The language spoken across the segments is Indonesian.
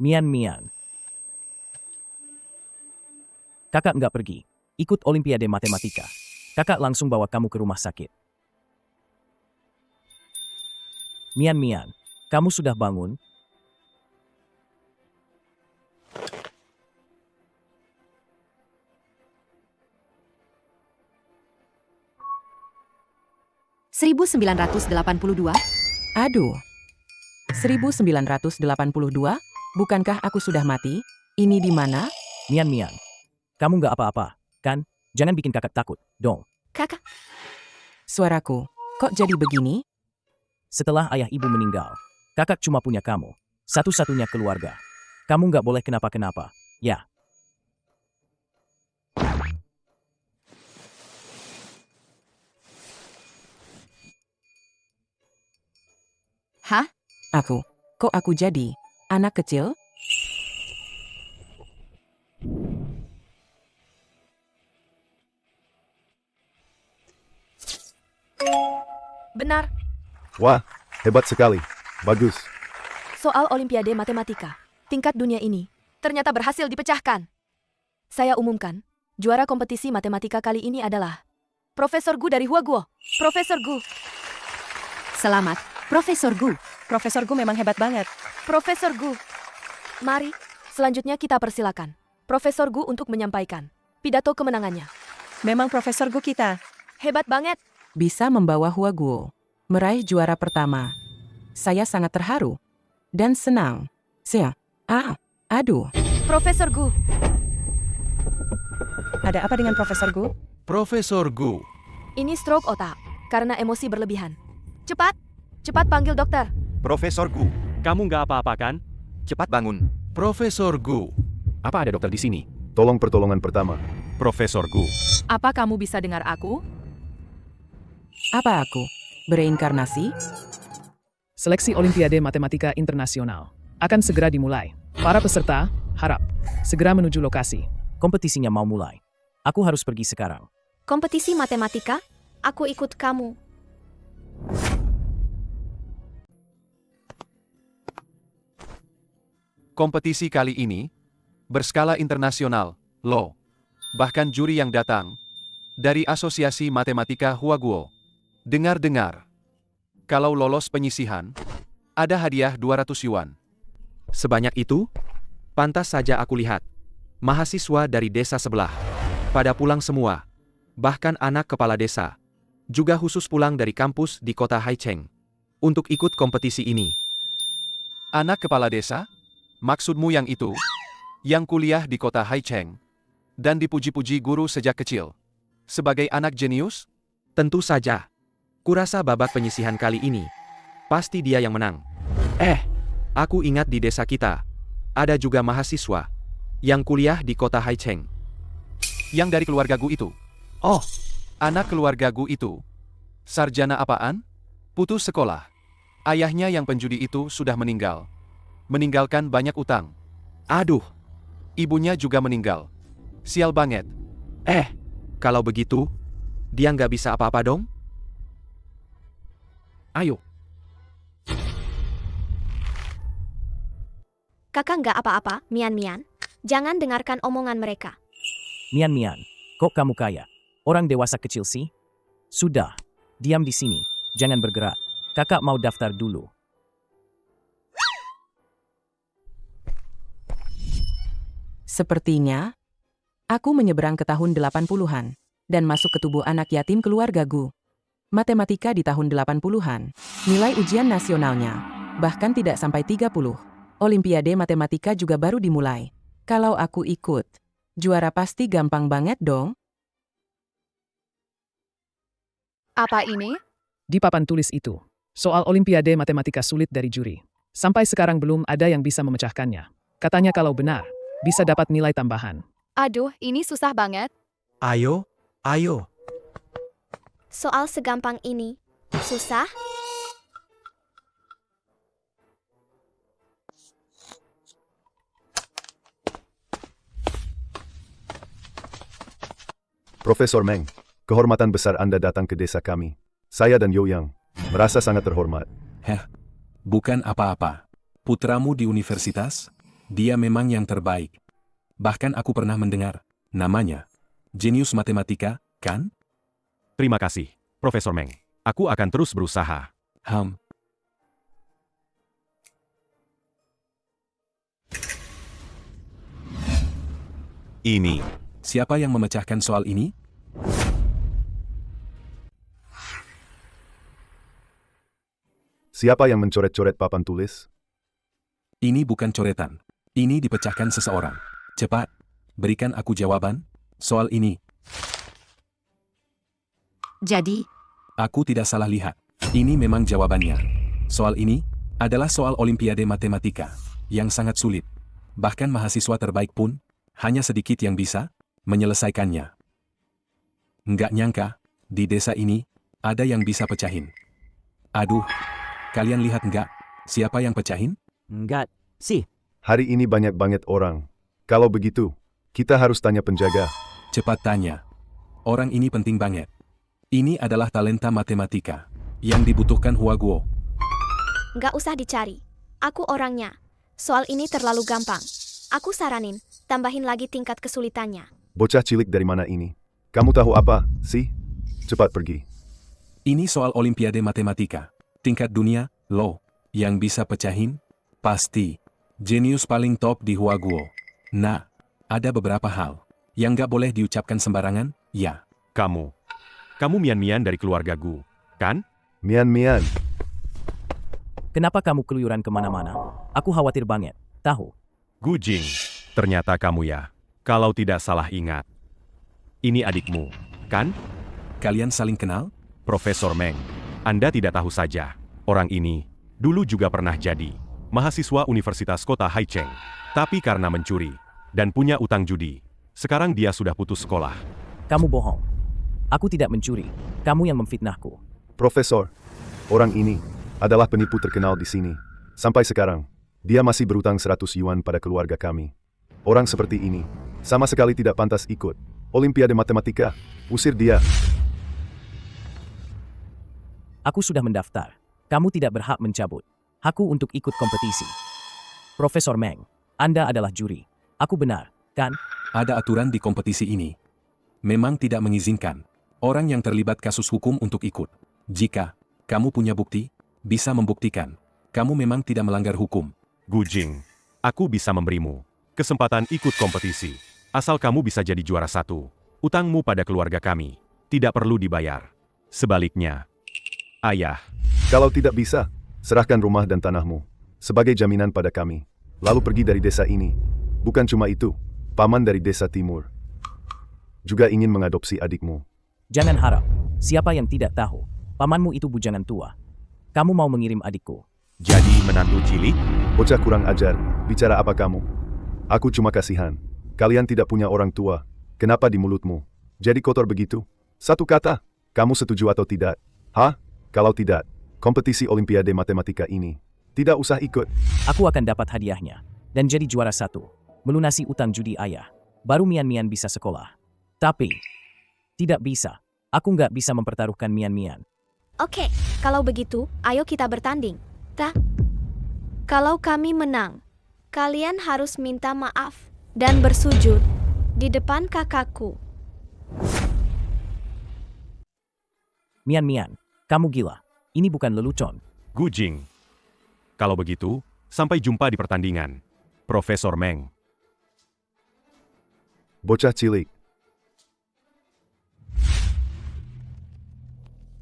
Mian Mian. Kakak nggak pergi. Ikut Olimpiade Matematika. Kakak langsung bawa kamu ke rumah sakit. Mian Mian, kamu sudah bangun? (1982) Aduh. 1982? Bukankah aku sudah mati? Ini di mana? Mian Mian, kamu nggak apa-apa, kan? Jangan bikin kakak takut, dong. Kakak, Suaraku, kok jadi begini? Setelah ayah ibu meninggal, kakak cuma punya kamu. Satu-satunya keluarga. Kamu nggak boleh kenapa-kenapa, ya? hah? Kok aku jadi anak kecil? Benar, Wah, hebat sekali. Bagus. soal Olimpiade Matematika tingkat dunia ini ternyata berhasil dipecahkan. Saya umumkan, juara kompetisi matematika kali ini adalah Profesor Gu dari Huaguo. Profesor Gu. Selamat, Profesor Gu. Profesor Gu memang hebat banget. Profesor Gu. Mari, selanjutnya kita persilakan Profesor Gu untuk menyampaikan pidato kemenangannya. Memang Profesor Gu kita Hebat banget. bisa membawa Huaguo meraih juara pertama. Saya sangat terharu dan senang. Aduh. Profesor Gu. Ada apa dengan Profesor Gu? Profesor Gu. Ini stroke otak karena emosi berlebihan. Cepat panggil dokter. Profesor Gu, Kamu nggak apa-apa kan? cepat bangun. Profesor Gu. Apa ada dokter di sini? Tolong pertolongan pertama. Profesor Gu, Apa kamu bisa dengar aku? Apa aku bereinkarnasi? Seleksi Olimpiade Matematika Internasional akan segera dimulai. Para peserta, harap segera menuju lokasi. Kompetisinya mau mulai. Aku harus pergi sekarang. Kompetisi matematika? Aku ikut kamu. Kompetisi kali ini berskala internasional, loh. Bahkan juri yang datang dari Asosiasi Matematika Huaguo. Dengar-dengar, kalau lolos penyisihan, ada hadiah 200 yuan. Sebanyak itu? Pantas saja aku lihat. Mahasiswa dari desa sebelah. Pada pulang semua. Bahkan anak kepala desa. Juga khusus pulang dari kampus di kota Haicheng. Untuk ikut kompetisi ini. Anak kepala desa? Maksudmu yang itu? Yang kuliah di kota Haicheng. Dan dipuji-puji guru sejak kecil. Sebagai anak jenius? Tentu saja. Kurasa babak penyisihan kali ini. Pasti dia yang menang. Aku ingat di desa kita. Ada juga mahasiswa. Yang kuliah di kota Haicheng. Yang dari keluarga Gu itu? Oh, Anak keluarga Gu itu? Sarjana apaan? Putus sekolah. Ayahnya yang penjudi itu sudah meninggal. Meninggalkan banyak utang. aduh. Ibunya juga meninggal. Sial banget. Kalau begitu, dia nggak bisa apa-apa dong? Ayo. Kakak nggak apa-apa, Mian Mian. Jangan dengarkan omongan mereka. Mian Mian, kok kamu kaya? Orang dewasa kecil sih? Sudah, diam di sini. Jangan bergerak. Kakak mau daftar dulu. Sepertinya, aku menyeberang ke tahun 80-an dan masuk ke tubuh anak yatim keluarga Gu. Matematika di tahun 80-an, nilai ujian nasionalnya bahkan tidak sampai 30. Olimpiade Matematika juga baru dimulai. Kalau aku ikut, juara pasti gampang banget dong. Apa ini? Di papan tulis itu, soal Olimpiade Matematika sulit dari juri. Sampai sekarang belum ada yang bisa memecahkannya. Katanya kalau benar, bisa dapat nilai tambahan. Aduh, ini susah banget. Ayo. Soal segampang ini. Susah? Profesor Meng, kehormatan besar Anda datang ke desa kami. Saya dan Youyang merasa sangat terhormat. Bukan apa-apa. Putramu di universitas? Dia memang yang terbaik. Bahkan aku pernah mendengar namanya. Jenius matematika, kan? Terima kasih, Profesor Meng. Aku akan terus berusaha. Ini. Siapa yang memecahkan soal ini? Siapa yang mencoret-coret papan tulis? Ini bukan coretan. Ini dipecahkan seseorang. Cepat, berikan aku jawaban. Soal ini. Jadi, Aku tidak salah lihat. Ini memang jawabannya. Soal ini adalah soal Olimpiade Matematika yang sangat sulit. Bahkan mahasiswa terbaik pun hanya sedikit yang bisa menyelesaikannya. Nggak nyangka, di desa ini ada yang bisa pecahin. Aduh, kalian lihat nggak? Siapa yang pecahin? Enggak, sih. Hari ini banyak banget orang. Kalau begitu, kita harus tanya penjaga. Cepat tanya. Orang ini penting banget. Ini adalah talenta matematika yang dibutuhkan Huaguo. Nggak usah dicari. Aku orangnya. Soal ini terlalu gampang. Aku saranin, tambahin lagi tingkat kesulitannya. Bocah cilik dari mana ini? Kamu tahu apa, sih? Cepat pergi. Ini soal Olimpiade Matematika. Tingkat dunia, lo. Yang bisa pecahin? Pasti. Jenius paling top di Huaguo. Nah, ada beberapa hal yang nggak boleh diucapkan sembarangan, ya. Kamu Mian-Mian dari keluarga Gu, kan? Mian-Mian. Kenapa kamu keluyuran kemana-mana? Aku khawatir banget. Tahu? Gu Jing. Ternyata kamu ya. Kalau tidak salah ingat. Ini adikmu, kan? Kalian saling kenal? Profesor Meng. Anda tidak tahu saja. Orang ini dulu juga pernah jadi mahasiswa Universitas Kota Haicheng. Tapi karena mencuri dan punya utang judi, sekarang dia sudah putus sekolah. Kamu bohong. Aku tidak mencuri. Kamu yang memfitnahku. Profesor, orang ini adalah penipu terkenal di sini. Sampai sekarang, dia masih berutang 100 yuan pada keluarga kami. Orang seperti ini sama sekali tidak pantas ikut Olimpiade Matematika. Usir dia. Aku sudah mendaftar. Kamu tidak berhak mencabut hakku untuk ikut kompetisi. Profesor Meng, Anda adalah juri. Aku benar, kan? Ada aturan di kompetisi ini. Memang tidak mengizinkan orang yang terlibat kasus hukum untuk ikut. Jika kamu punya bukti, bisa membuktikan kamu memang tidak melanggar hukum. Gu Jing, aku bisa memberimu kesempatan ikut kompetisi. Asal kamu bisa jadi juara 1. Utangmu pada keluarga kami tidak perlu dibayar. Sebaliknya, ayah. Kalau tidak bisa, serahkan rumah dan tanahmu sebagai jaminan pada kami. Lalu pergi dari desa ini. Bukan cuma itu, paman dari desa timur juga ingin mengadopsi adikmu. Jangan harap. Siapa yang tidak tahu? Pamanmu itu bujangan tua. Kamu mau mengirim adikku. Jadi menantu cilik? Bocah kurang ajar, bicara apa kamu? Aku cuma kasihan. Kalian tidak punya orang tua. Kenapa di mulutmu jadi kotor begitu? Satu kata, kamu setuju atau tidak? Hah? Kalau tidak, kompetisi Olimpiade Matematika ini tidak usah ikut. Aku akan dapat hadiahnya dan jadi juara 1. Melunasi utang judi ayah. Baru Mian-Mian bisa sekolah. Tapi tidak bisa. Aku nggak bisa mempertaruhkan Mian-Mian. Oke, kalau begitu, ayo kita bertanding. Kalau kami menang, kalian harus minta maaf dan bersujud di depan kakakku. Mian-Mian, kamu gila. Ini bukan lelucon. Gu Jing. Kalau begitu, sampai jumpa di pertandingan. Profesor Meng. Bocah cilik.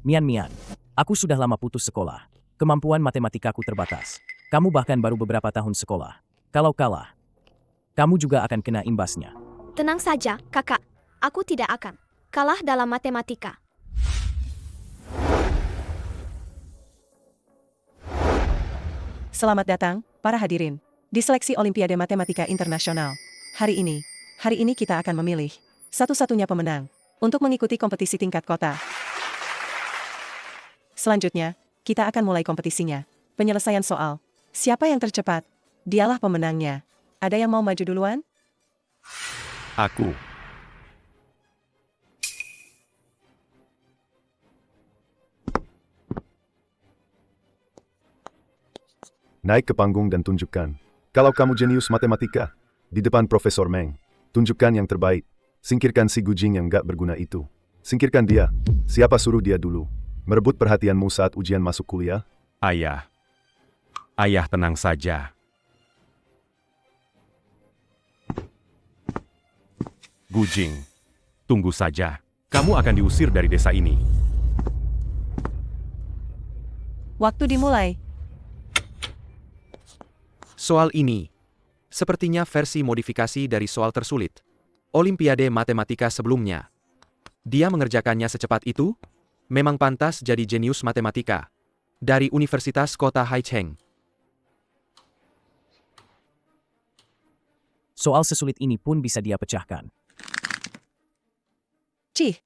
Mian-Mian, aku sudah lama putus sekolah. Kemampuan matematikaku terbatas. Kamu bahkan baru beberapa tahun sekolah. Kalau kalah, kamu juga akan kena imbasnya. Tenang saja, kakak. Aku tidak akan kalah dalam matematika. Selamat datang, para hadirin, di seleksi Olimpiade Matematika Internasional. Hari ini kita akan memilih satu-satunya pemenang untuk mengikuti kompetisi tingkat kota. Selanjutnya, kita akan mulai kompetisinya. Penyelesaian soal. Siapa yang tercepat? Dialah pemenangnya. Ada yang mau maju duluan? Aku. Naik ke panggung dan tunjukkan Kalau kamu jenius matematika, di depan Profesor Meng, tunjukkan yang terbaik. Singkirkan si Gujing yang gak berguna itu. Singkirkan dia. Siapa suruh dia dulu merebut perhatianmu saat ujian masuk kuliah? Ayah. Ayah tenang saja. Gujing, tunggu saja. Kamu akan diusir dari desa ini. Waktu dimulai. Soal ini sepertinya versi modifikasi dari soal tersulit Olimpiade Matematika sebelumnya. Dia mengerjakannya secepat itu? Memang pantas jadi jenius matematika. Dari Universitas Kota Haicheng. Soal sesulit ini pun bisa dia pecahkan. Cih.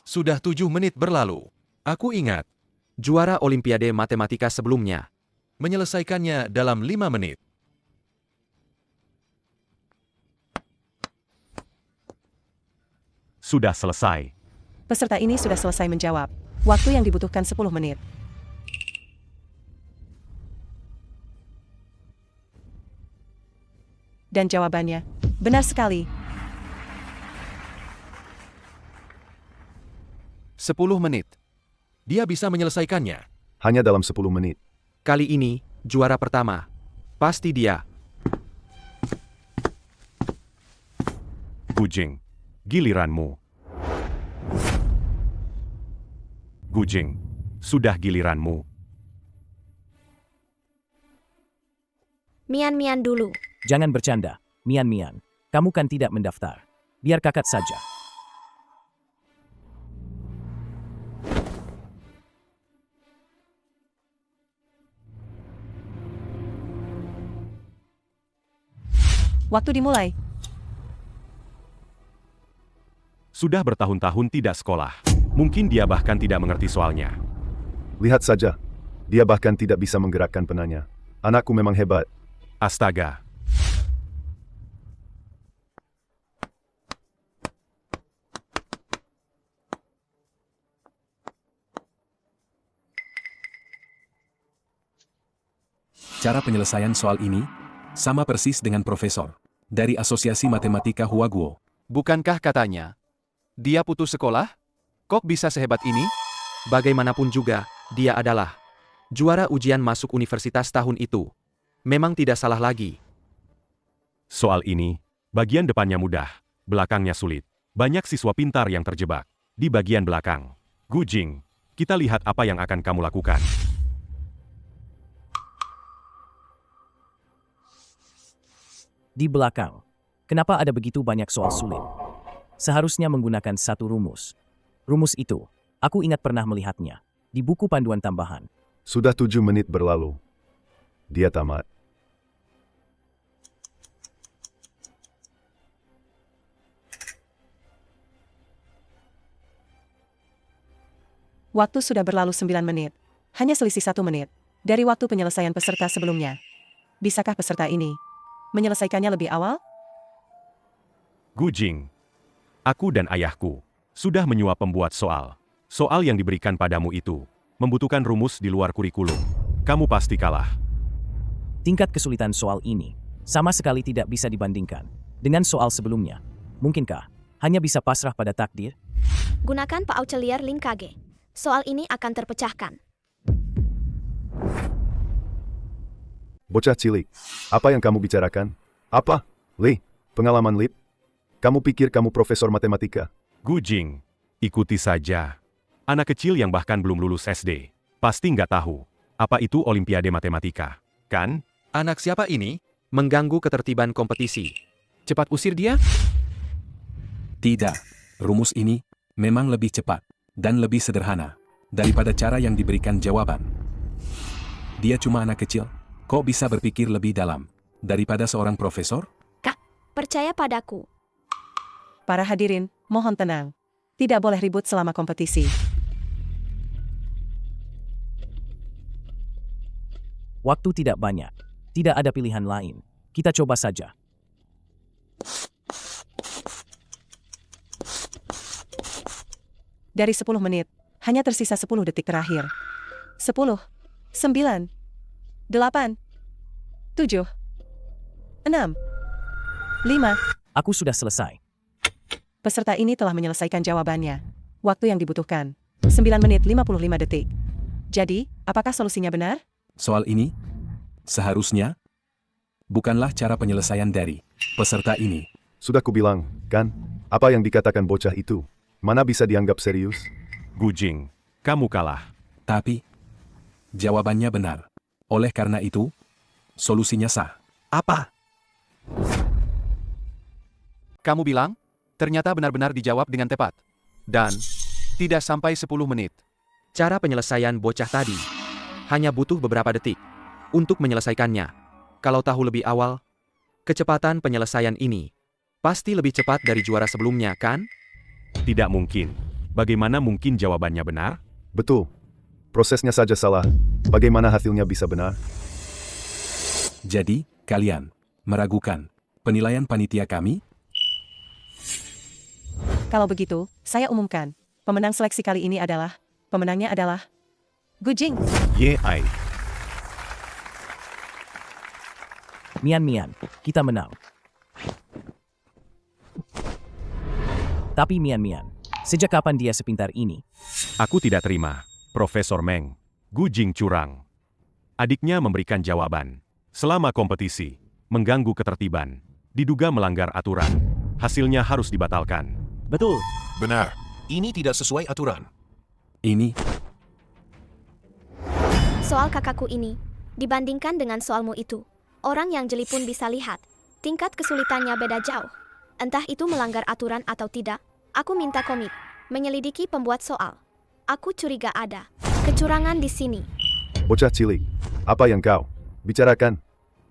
Sudah 7 menit berlalu. Aku ingat. Juara Olimpiade Matematika sebelumnya. Menyelesaikannya dalam 5 menit. Sudah selesai. Peserta ini sudah selesai menjawab. Waktu yang dibutuhkan 10 menit. Dan jawabannya, benar sekali. 10 menit. Dia bisa menyelesaikannya. Hanya dalam 10 menit. Kali ini, juara pertama. Pasti dia. Gujing, giliranmu. Gujing, sudah giliranmu. Mian-mian dulu. Jangan bercanda, Mian. Kamu kan tidak mendaftar. Biar kakak saja. Waktu dimulai. Sudah bertahun-tahun tidak sekolah. Mungkin dia bahkan tidak mengerti soalnya. Lihat saja. Dia bahkan tidak bisa menggerakkan penanya. Anakku memang hebat. Astaga. Cara penyelesaian soal ini sama persis dengan profesor dari Asosiasi Matematika Huaguo. Bukankah katanya, dia putus sekolah? Kok bisa sehebat ini? Bagaimanapun juga, dia adalah juara ujian masuk universitas tahun itu. Memang tidak salah lagi. Soal ini, bagian depannya mudah, belakangnya sulit. Banyak siswa pintar yang terjebak di bagian belakang. Gujing, kita lihat apa yang akan kamu lakukan. Di belakang. Kenapa ada begitu banyak soal sulit? Seharusnya menggunakan satu rumus. Rumus itu, aku ingat pernah melihatnya di buku panduan tambahan. Sudah 7 menit berlalu. Dia tamat. Waktu sudah berlalu 9 menit. Hanya selisih 1 menit dari waktu penyelesaian peserta sebelumnya. Bisakah peserta ini menyelesaikannya lebih awal? Gujing, aku dan ayahku sudah menyuap pembuat soal. Soal yang diberikan padamu itu membutuhkan rumus di luar kurikulum. Kamu pasti kalah. Tingkat kesulitan soal ini sama sekali tidak bisa dibandingkan dengan soal sebelumnya. Mungkinkah hanya bisa pasrah pada takdir? Gunakan Paucelier Link KG. Soal ini akan terpecahkan. Bocah cilik, apa yang kamu bicarakan? Apa? Li, pengalaman Lip? Kamu pikir kamu profesor matematika? Gujing, ikuti saja. Anak kecil yang bahkan belum lulus SD, pasti nggak tahu apa itu Olimpiade Matematika, kan? Anak siapa ini? Mengganggu ketertiban kompetisi. Cepat usir dia? Tidak. Rumus ini memang lebih cepat dan lebih sederhana daripada cara yang diberikan jawaban. Dia cuma anak kecil. Kok bisa berpikir lebih dalam daripada seorang profesor? Kak, percaya padaku. Para hadirin, mohon tenang. Tidak boleh ribut selama kompetisi. Waktu tidak banyak. Tidak ada pilihan lain. Kita coba saja. Dari 10 menit, hanya tersisa 10 detik terakhir. 10, 9, 8, 7, 6, 5. Aku sudah selesai. Peserta ini telah menyelesaikan jawabannya. Waktu yang dibutuhkan, 9 menit 55 detik. Jadi, apakah solusinya benar? Soal ini, seharusnya, bukanlah cara penyelesaian dari peserta ini. Sudah kubilang, kan? Apa yang dikatakan bocah itu? Mana bisa dianggap serius? Gu Jing, kamu kalah. Tapi, jawabannya benar. Oleh karena itu, solusinya sah. Apa? Kamu bilang? Ternyata benar-benar dijawab dengan tepat. Dan, tidak sampai 10 menit. Cara penyelesaian bocah tadi hanya butuh beberapa detik untuk menyelesaikannya. Kalau tahu lebih awal, kecepatan penyelesaian ini pasti lebih cepat dari juara sebelumnya, kan? Tidak mungkin. Bagaimana mungkin jawabannya benar? Betul. Prosesnya saja salah. Bagaimana hasilnya bisa benar? Jadi, kalian meragukan penilaian panitia kami? Kalau begitu, saya umumkan. Pemenang seleksi kali ini pemenangnya adalah Gu Jing. Ye-ai. Mian, kita menang. Tapi Mian, sejak kapan dia sepintar ini? Aku tidak terima, Profesor Meng. Gu Jing curang. Adiknya memberikan jawaban. Selama kompetisi, mengganggu ketertiban, diduga melanggar aturan. Hasilnya harus dibatalkan. Betul. Benar. Ini tidak sesuai aturan. Ini, Soal kakakku ini, dibandingkan dengan soalmu itu, orang yang jeli pun bisa lihat. Tingkat kesulitannya beda jauh. Entah itu melanggar aturan atau tidak, aku minta komit menyelidiki pembuat soal. Aku curiga ada kecurangan di sini. Bocah cilik, apa yang kau bicarakan?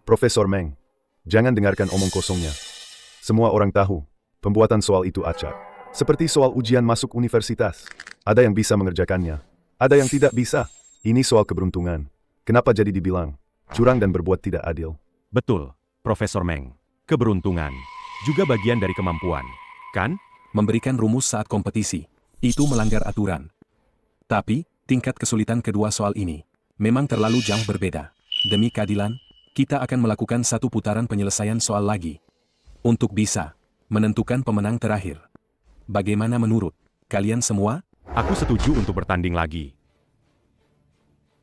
Profesor Meng, jangan dengarkan omong kosongnya. Semua orang tahu, pembuatan soal itu acak. Seperti soal ujian masuk universitas. Ada yang bisa mengerjakannya, ada yang tidak bisa. Ini soal keberuntungan. Kenapa jadi dibilang curang dan berbuat tidak adil? Betul, Profesor Meng. Keberuntungan juga bagian dari kemampuan, kan? memberikan rumus saat kompetisi. Itu melanggar aturan. Tapi, tingkat kesulitan kedua soal ini memang terlalu jauh berbeda. Demi keadilan, kita akan melakukan satu putaran penyelesaian soal lagi. Untuk bisa menentukan pemenang terakhir. Bagaimana menurut kalian semua? Aku setuju untuk bertanding lagi.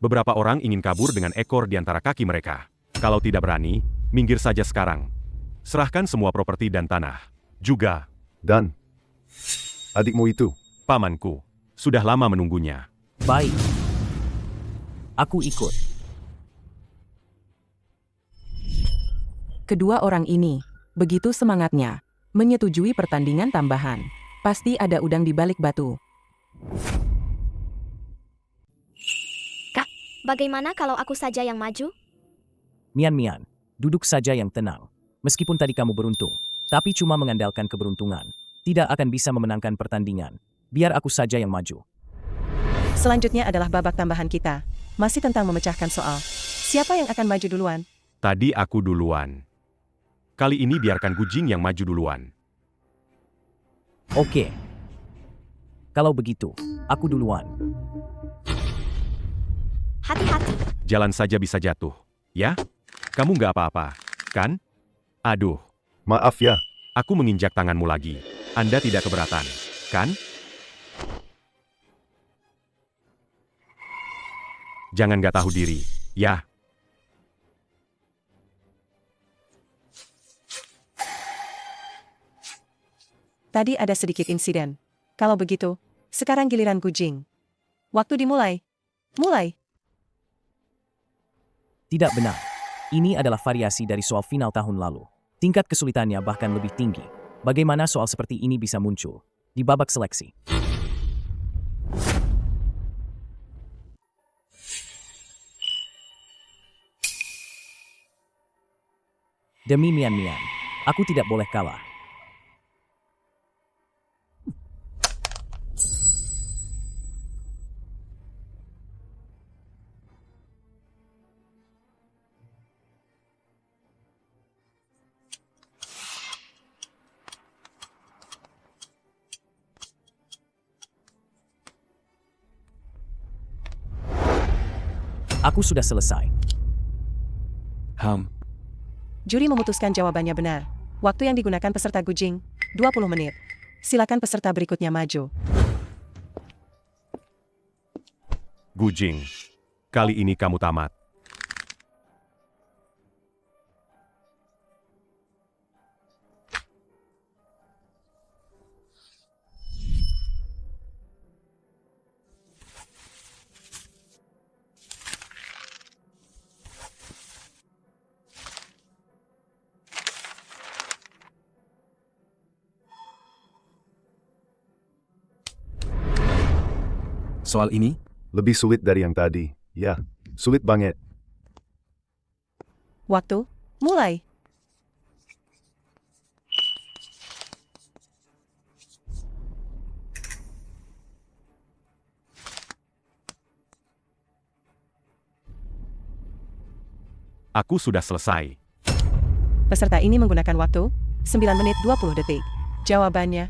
Beberapa orang ingin kabur dengan ekor di antara kaki mereka. Kalau tidak berani, minggir saja sekarang. Serahkan semua properti dan tanah. Juga. Dan adikmu itu? Pamanku. Sudah lama menunggunya. Baik. Aku ikut. Kedua orang ini, begitu semangatnya, menyetujui pertandingan tambahan. Pasti ada udang di balik batu. Kak, bagaimana kalau aku saja yang maju? Mian, duduk saja yang tenang. Meskipun tadi kamu beruntung, tapi cuma mengandalkan keberuntungan, tidak akan bisa memenangkan pertandingan. Biar aku saja yang maju. Selanjutnya adalah babak tambahan kita. Masih tentang memecahkan soal. Siapa yang akan maju duluan? Tadi aku duluan. Kali ini biarkan Gu Jing yang maju duluan. Oke. Kalau begitu, aku duluan. Hati-hati. Jalan saja bisa jatuh. Ya? Kamu nggak apa-apa, kan? Aduh. Maaf ya. Aku menginjak tanganmu lagi. Anda tidak keberatan, kan? Jangan nggak tahu diri, ya. Tadi ada sedikit insiden. Kalau begitu, sekarang giliran Gu Jing. Waktu dimulai. Mulai. Tidak benar. Ini adalah variasi dari soal final tahun lalu. Tingkat kesulitannya bahkan lebih tinggi. Bagaimana soal seperti ini bisa muncul di babak seleksi? Demi Mian, aku tidak boleh kalah. Aku sudah selesai. Juri memutuskan jawabannya benar. Waktu yang digunakan peserta Gujing, 20 menit. Silakan peserta berikutnya maju. Gujing, kali ini kamu tamat. Soal ini, Lebih sulit dari yang tadi. Ya, sulit banget. Waktu, mulai. Aku sudah selesai. Peserta ini menggunakan waktu 9 menit 20 detik. Jawabannya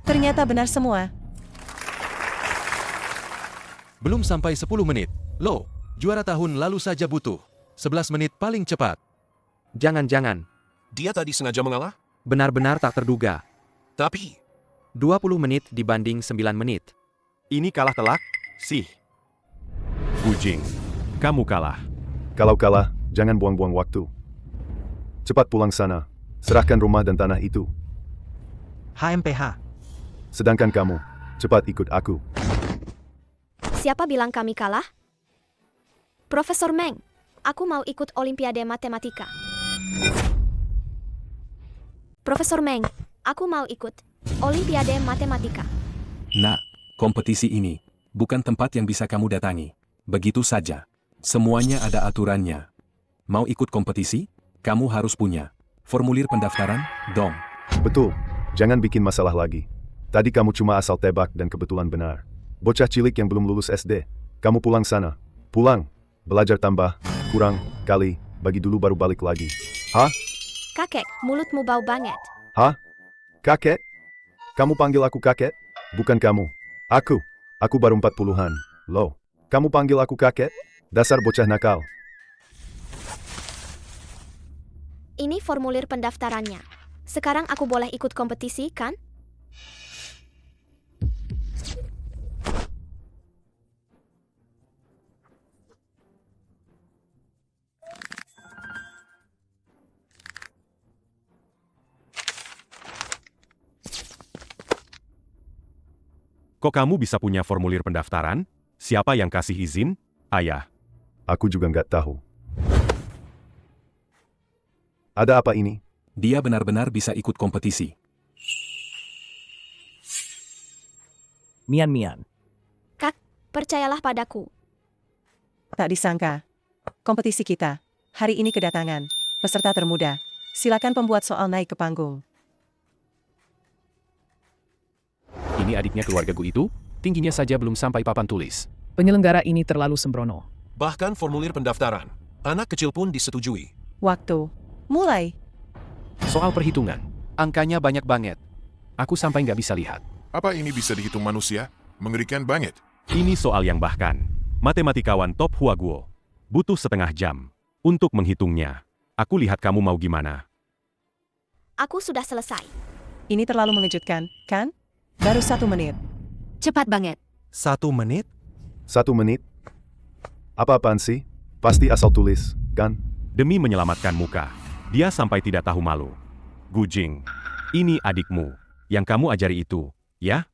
ternyata benar semua. Belum sampai 10 menit. Loh, juara tahun lalu saja butuh 11 menit paling cepat. Jangan-jangan. Dia tadi sengaja mengalah? Benar-benar tak terduga. Tapi, 20 menit dibanding 9 menit. Ini kalah telak? Sih. Gujing, kamu kalah. Kalau kalah, jangan buang-buang waktu. Cepat pulang sana. Serahkan rumah dan tanah itu. HMPH. Sedangkan kamu, cepat ikut aku. Siapa bilang kami kalah? Profesor Meng, aku mau ikut Olimpiade Matematika. Profesor Meng, aku mau ikut Olimpiade Matematika. Nah, kompetisi ini bukan tempat yang bisa kamu datangi. Begitu saja. Semuanya ada aturannya. Mau ikut kompetisi? Kamu harus punya formulir pendaftaran, dong. Betul, jangan bikin masalah lagi. Tadi kamu cuma asal tebak dan kebetulan benar. Bocah cilik yang belum lulus SD. Kamu pulang sana. Pulang. Belajar tambah. Kurang. Kali. Bagi dulu baru balik lagi. Hah? Kakek, mulutmu bau banget. Hah? Kakek? Kamu panggil aku kakek? Bukan kamu. Aku. Aku baru 40-an. Loh. Kamu panggil aku kakek? Dasar bocah nakal. Ini formulir pendaftarannya. Sekarang aku boleh ikut kompetisi, kan? Kok kamu bisa punya formulir pendaftaran? Siapa yang kasih izin? Ayah. Aku juga nggak tahu. Ada apa ini? Dia benar-benar bisa ikut kompetisi. Mian. Kak, percayalah padaku. Tak disangka. Kompetisi kita hari ini kedatangan peserta termuda. Silakan pembuat soal naik ke panggung. Ini adiknya keluarga Gu itu, tingginya saja belum sampai papan tulis. Penyelenggara ini terlalu sembrono. bahkan formulir pendaftaran. Anak kecil pun disetujui. Waktu, mulai. Soal perhitungan. Angkanya banyak banget. Aku sampai nggak bisa lihat. Apa ini bisa dihitung manusia? Mengerikan banget. Ini soal yang bahkan matematikawan top Huaguo butuh setengah jam untuk menghitungnya. Aku lihat kamu mau gimana. Aku sudah selesai. Ini terlalu mengejutkan, kan? Baru 1 menit. Cepat banget. 1 menit? 1 menit? Apa-apaan sih? Pasti asal tulis, kan? Demi menyelamatkan muka, dia sampai tidak tahu malu. Gujing, ini adikmu. Yang kamu ajari itu, ya?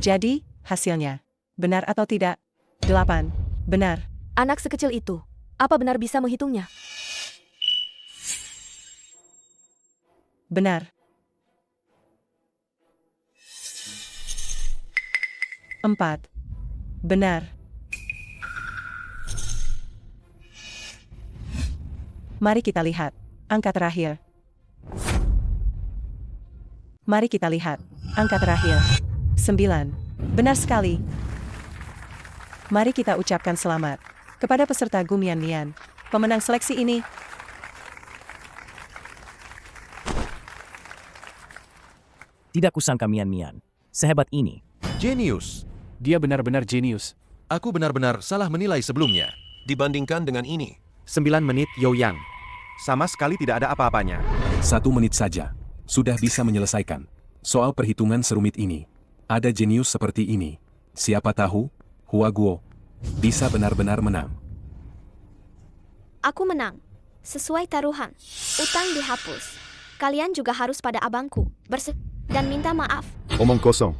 Jadi, hasilnya. Benar atau tidak? 8. Benar. Anak sekecil itu, apa benar bisa menghitungnya? Benar. 4. Benar. Mari kita lihat angka terakhir. Mari kita lihat angka terakhir. 9. Benar sekali. Mari kita ucapkan selamat kepada peserta Gu Mian, pemenang seleksi ini. Tidak kusangka Mian, sehebat ini. Jenius. Dia benar-benar jenius. Aku benar-benar salah menilai sebelumnya. Dibandingkan dengan ini. 9 menit Youyang. Sama sekali tidak ada apa-apanya. 1 menit saja. Sudah bisa menyelesaikan. Soal perhitungan serumit ini. Ada jenius seperti ini. Siapa tahu, Huaguo bisa benar-benar menang. Aku menang. Sesuai taruhan. Utang dihapus. Kalian juga harus pada abangku. Dan minta maaf. Omong kosong.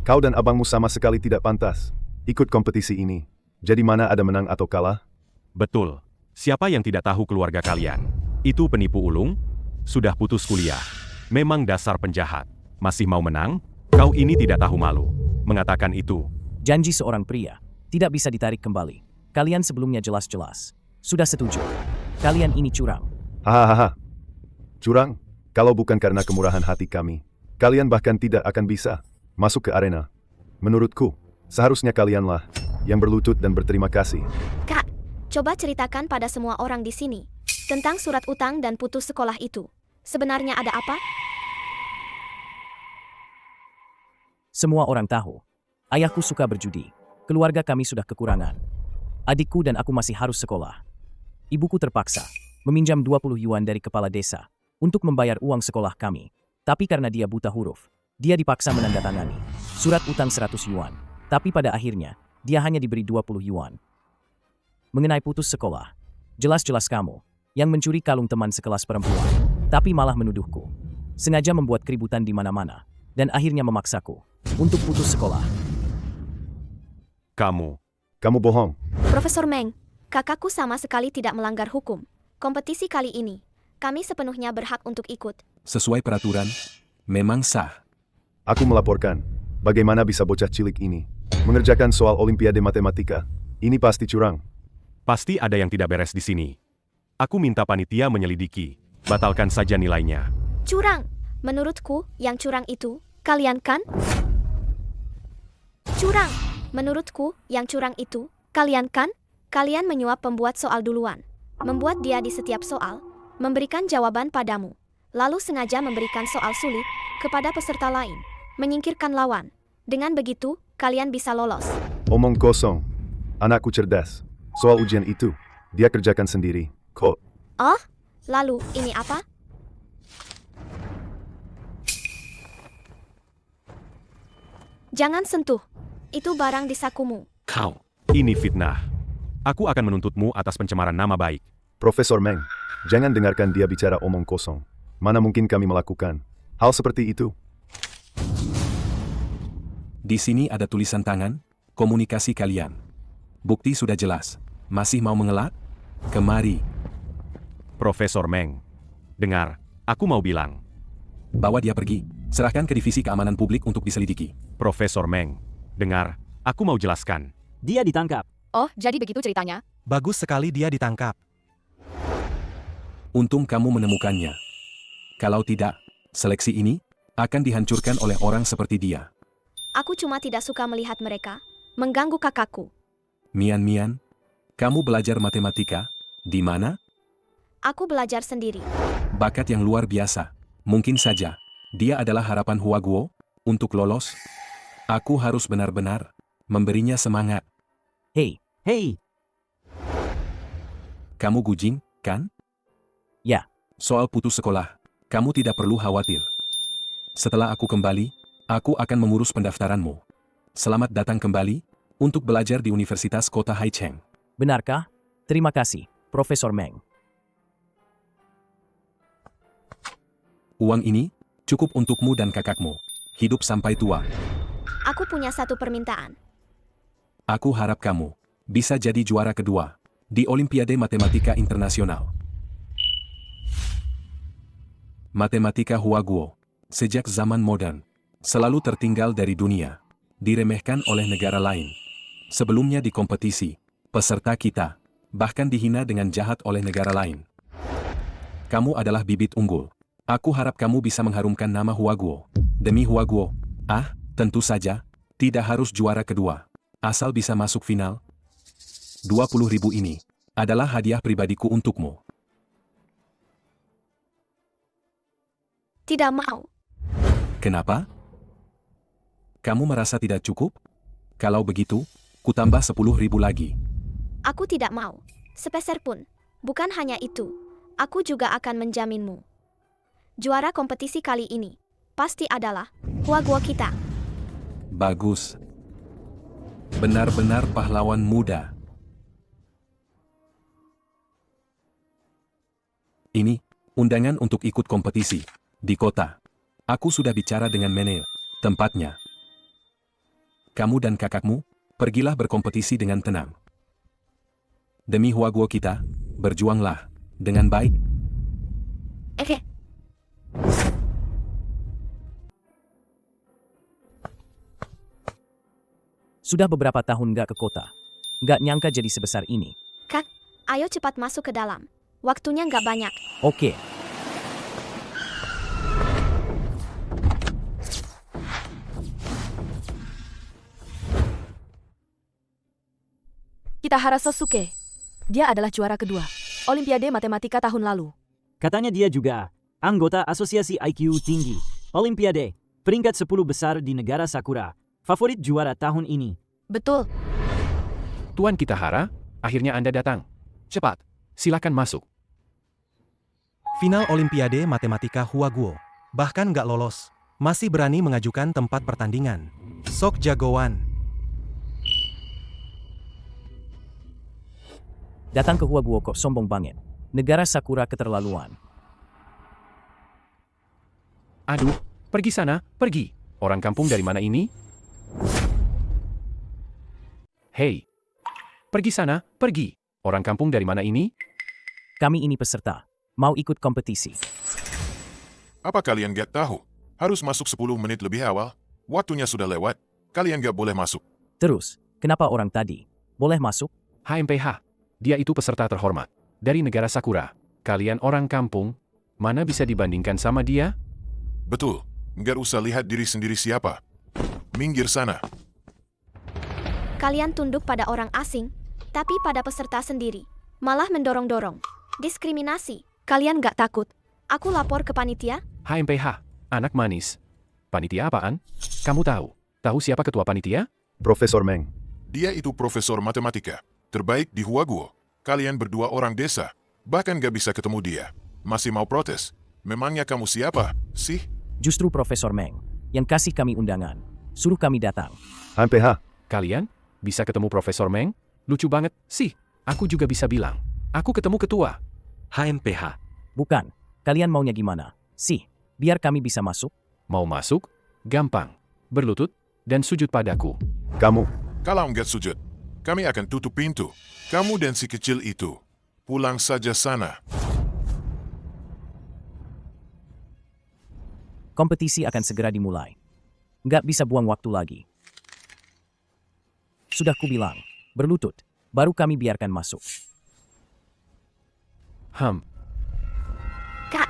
Kau dan abangmu sama sekali tidak pantas ikut kompetisi ini. Jadi mana ada menang atau kalah? Betul. Siapa yang tidak tahu keluarga kalian? Itu penipu ulung? Sudah putus kuliah. Memang dasar penjahat. Masih mau menang? Kau ini tidak tahu malu. Mengatakan itu. Janji seorang pria tidak bisa ditarik kembali. Kalian sebelumnya jelas-jelas sudah setuju. Kalian ini curang. Hahaha. Curang? Kalau bukan karena kemurahan hati kami, kalian bahkan tidak akan bisa masuk ke arena. Menurutku, seharusnya kalianlah yang berlutut dan berterima kasih. Kak, coba ceritakan pada semua orang di sini tentang surat utang dan putus sekolah itu. Sebenarnya ada apa? Semua orang tahu. Ayahku suka berjudi. Keluarga kami sudah kekurangan. Adikku dan aku masih harus sekolah. Ibuku terpaksa meminjam 20 yuan dari kepala desa untuk membayar uang sekolah kami. Tapi karena dia buta huruf, dia dipaksa menandatangani surat utang 100 yuan. Tapi pada akhirnya, dia hanya diberi 20 yuan. Mengenai putus sekolah, jelas-jelas kamu yang mencuri kalung teman sekelas perempuan, tapi malah menuduhku. Sengaja membuat keributan di mana-mana, dan akhirnya memaksaku untuk putus sekolah. Kamu bohong. Profesor Meng, kakakku sama sekali tidak melanggar hukum. Kompetisi kali ini, kami sepenuhnya berhak untuk ikut. Sesuai peraturan, memang sah. Aku melaporkan, bagaimana bisa bocah cilik ini mengerjakan soal Olimpiade Matematika. Ini pasti curang. Pasti ada yang tidak beres di sini. Aku minta panitia menyelidiki. Batalkan saja nilainya. Curang. Menurutku, yang curang itu, kalian kan? Curang. Menurutku, yang curang itu, kalian kan? Kalian menyuap pembuat soal duluan. Membuat dia di setiap soal, memberikan jawaban padamu. Lalu sengaja memberikan soal sulit kepada peserta lain. Menyingkirkan lawan. Dengan begitu, kalian bisa lolos. Omong kosong. Anakku cerdas. Soal ujian itu, dia kerjakan sendiri. Kok? Oh? Lalu, ini apa? Jangan sentuh. Itu barang di sakumu. Kau. Ini fitnah. Aku akan menuntutmu atas pencemaran nama baik. Profesor Meng, jangan dengarkan dia bicara omong kosong. Mana mungkin kami melakukan hal seperti itu? Di sini ada tulisan tangan, komunikasi kalian. Bukti sudah jelas. Masih mau mengelak? Kemari. Profesor Meng. Dengar, aku mau bilang. Bawa dia pergi. Serahkan ke Divisi Keamanan Publik untuk diselidiki. Profesor Meng. Dengar, aku mau jelaskan. Dia ditangkap. Oh, jadi begitu ceritanya? Bagus sekali dia ditangkap. Untung kamu menemukannya. Kalau tidak, seleksi ini akan dihancurkan oleh orang seperti dia. Aku cuma tidak suka melihat mereka mengganggu kakakku. Mian, kamu belajar matematika? Di mana? Aku belajar sendiri. Bakat yang luar biasa. Mungkin saja, dia adalah harapan Huaguo untuk lolos. Aku harus benar-benar memberinya semangat. Hei. Kamu Gujing, kan? Ya. Soal putus sekolah, kamu tidak perlu khawatir. Setelah aku kembali, aku akan mengurus pendaftaranmu. Selamat datang kembali untuk belajar di Universitas Kota Haicheng. Benarkah? Terima kasih, Profesor Meng. Uang ini cukup untukmu dan kakakmu. Hidup sampai tua. Aku punya satu permintaan. Aku harap kamu bisa jadi juara kedua di Olimpiade Matematika Internasional. Matematika Huaguo, sejak zaman modern, selalu tertinggal dari dunia, diremehkan oleh negara lain. Sebelumnya di kompetisi, peserta kita bahkan dihina dengan jahat oleh negara lain. Kamu adalah bibit unggul. Aku harap kamu bisa mengharumkan nama Huaguo. Demi Huaguo. Tentu saja, tidak harus juara kedua. Asal bisa masuk final. 20.000 ini adalah hadiah pribadiku untukmu. Tidak mau. Kenapa? Kamu merasa tidak cukup? Kalau begitu, Kutambah 10.000 lagi. Aku tidak mau. Sepeser pun. Bukan hanya itu. Aku juga akan menjaminmu. Juara kompetisi kali ini pasti adalah Huaguo kita. Bagus. Benar-benar pahlawan muda. Ini undangan untuk ikut kompetisi di kota. Aku sudah bicara dengan Menel. Tempatnya. Kamu dan kakakmu, pergilah berkompetisi dengan tenang. Demi Huaguo kita, berjuanglah dengan baik. Oke. Sudah beberapa tahun nggak ke kota. Nggak nyangka jadi sebesar ini. Kak, ayo cepat masuk ke dalam. Waktunya nggak banyak. Oke. Kitahara Sosuke. Dia adalah juara kedua Olimpiade Matematika tahun lalu. Katanya dia juga anggota Asosiasi IQ Tinggi Olimpiade, peringkat 10 besar di negara Sakura, favorit juara tahun ini. Betul. Tuan Kitahara, akhirnya Anda datang. Cepat, silakan masuk. Final Olimpiade Matematika Huaguo. Bahkan nggak lolos. Masih berani mengajukan tempat pertandingan. Sok jagoan. Datang ke Huaguo kok sombong banget. Negara Sakura keterlaluan. Aduh, pergi sana, pergi. Orang kampung dari mana ini? Hei, pergi sana, pergi. Orang kampung dari mana ini? Kami ini peserta. Mau ikut kompetisi. Apa kalian gak tahu? Harus masuk 10 menit lebih awal. Waktunya sudah lewat. Kalian gak boleh masuk. Terus, kenapa orang tadi boleh masuk? HMPH, dia itu peserta terhormat. Dari negara Sakura. Kalian orang kampung, mana bisa dibandingkan sama dia? Betul. Gak usah lihat diri sendiri siapa. Minggir sana. Kalian tunduk pada orang asing, tapi pada peserta sendiri. Malah mendorong-dorong. Diskriminasi. Kalian gak takut? Aku lapor ke panitia? HMPH, anak manis. Panitia apaan? Kamu tahu? Tahu siapa ketua panitia? Profesor Meng. Dia itu profesor matematika. Terbaik di Huaguo. Kalian berdua orang desa. Bahkan gak bisa ketemu dia. Masih mau protes? Memangnya kamu siapa, sih? Justru Profesor Meng yang kasih kami undangan. Suruh kami datang. HMPH. Kalian bisa ketemu Profesor Meng? Lucu banget, sih. Aku juga bisa bilang. Aku ketemu ketua. HMPH. Bukan. Kalian maunya gimana? Sih, biar kami bisa masuk. Mau masuk? Gampang. Berlutut dan sujud padaku. Kamu. Kalau nggak sujud, kami akan tutup pintu. Kamu dan si kecil itu. Pulang saja sana. Kompetisi akan segera dimulai. Nggak bisa buang waktu lagi. Sudah kubilang, berlutut, baru kami biarkan masuk. Kak.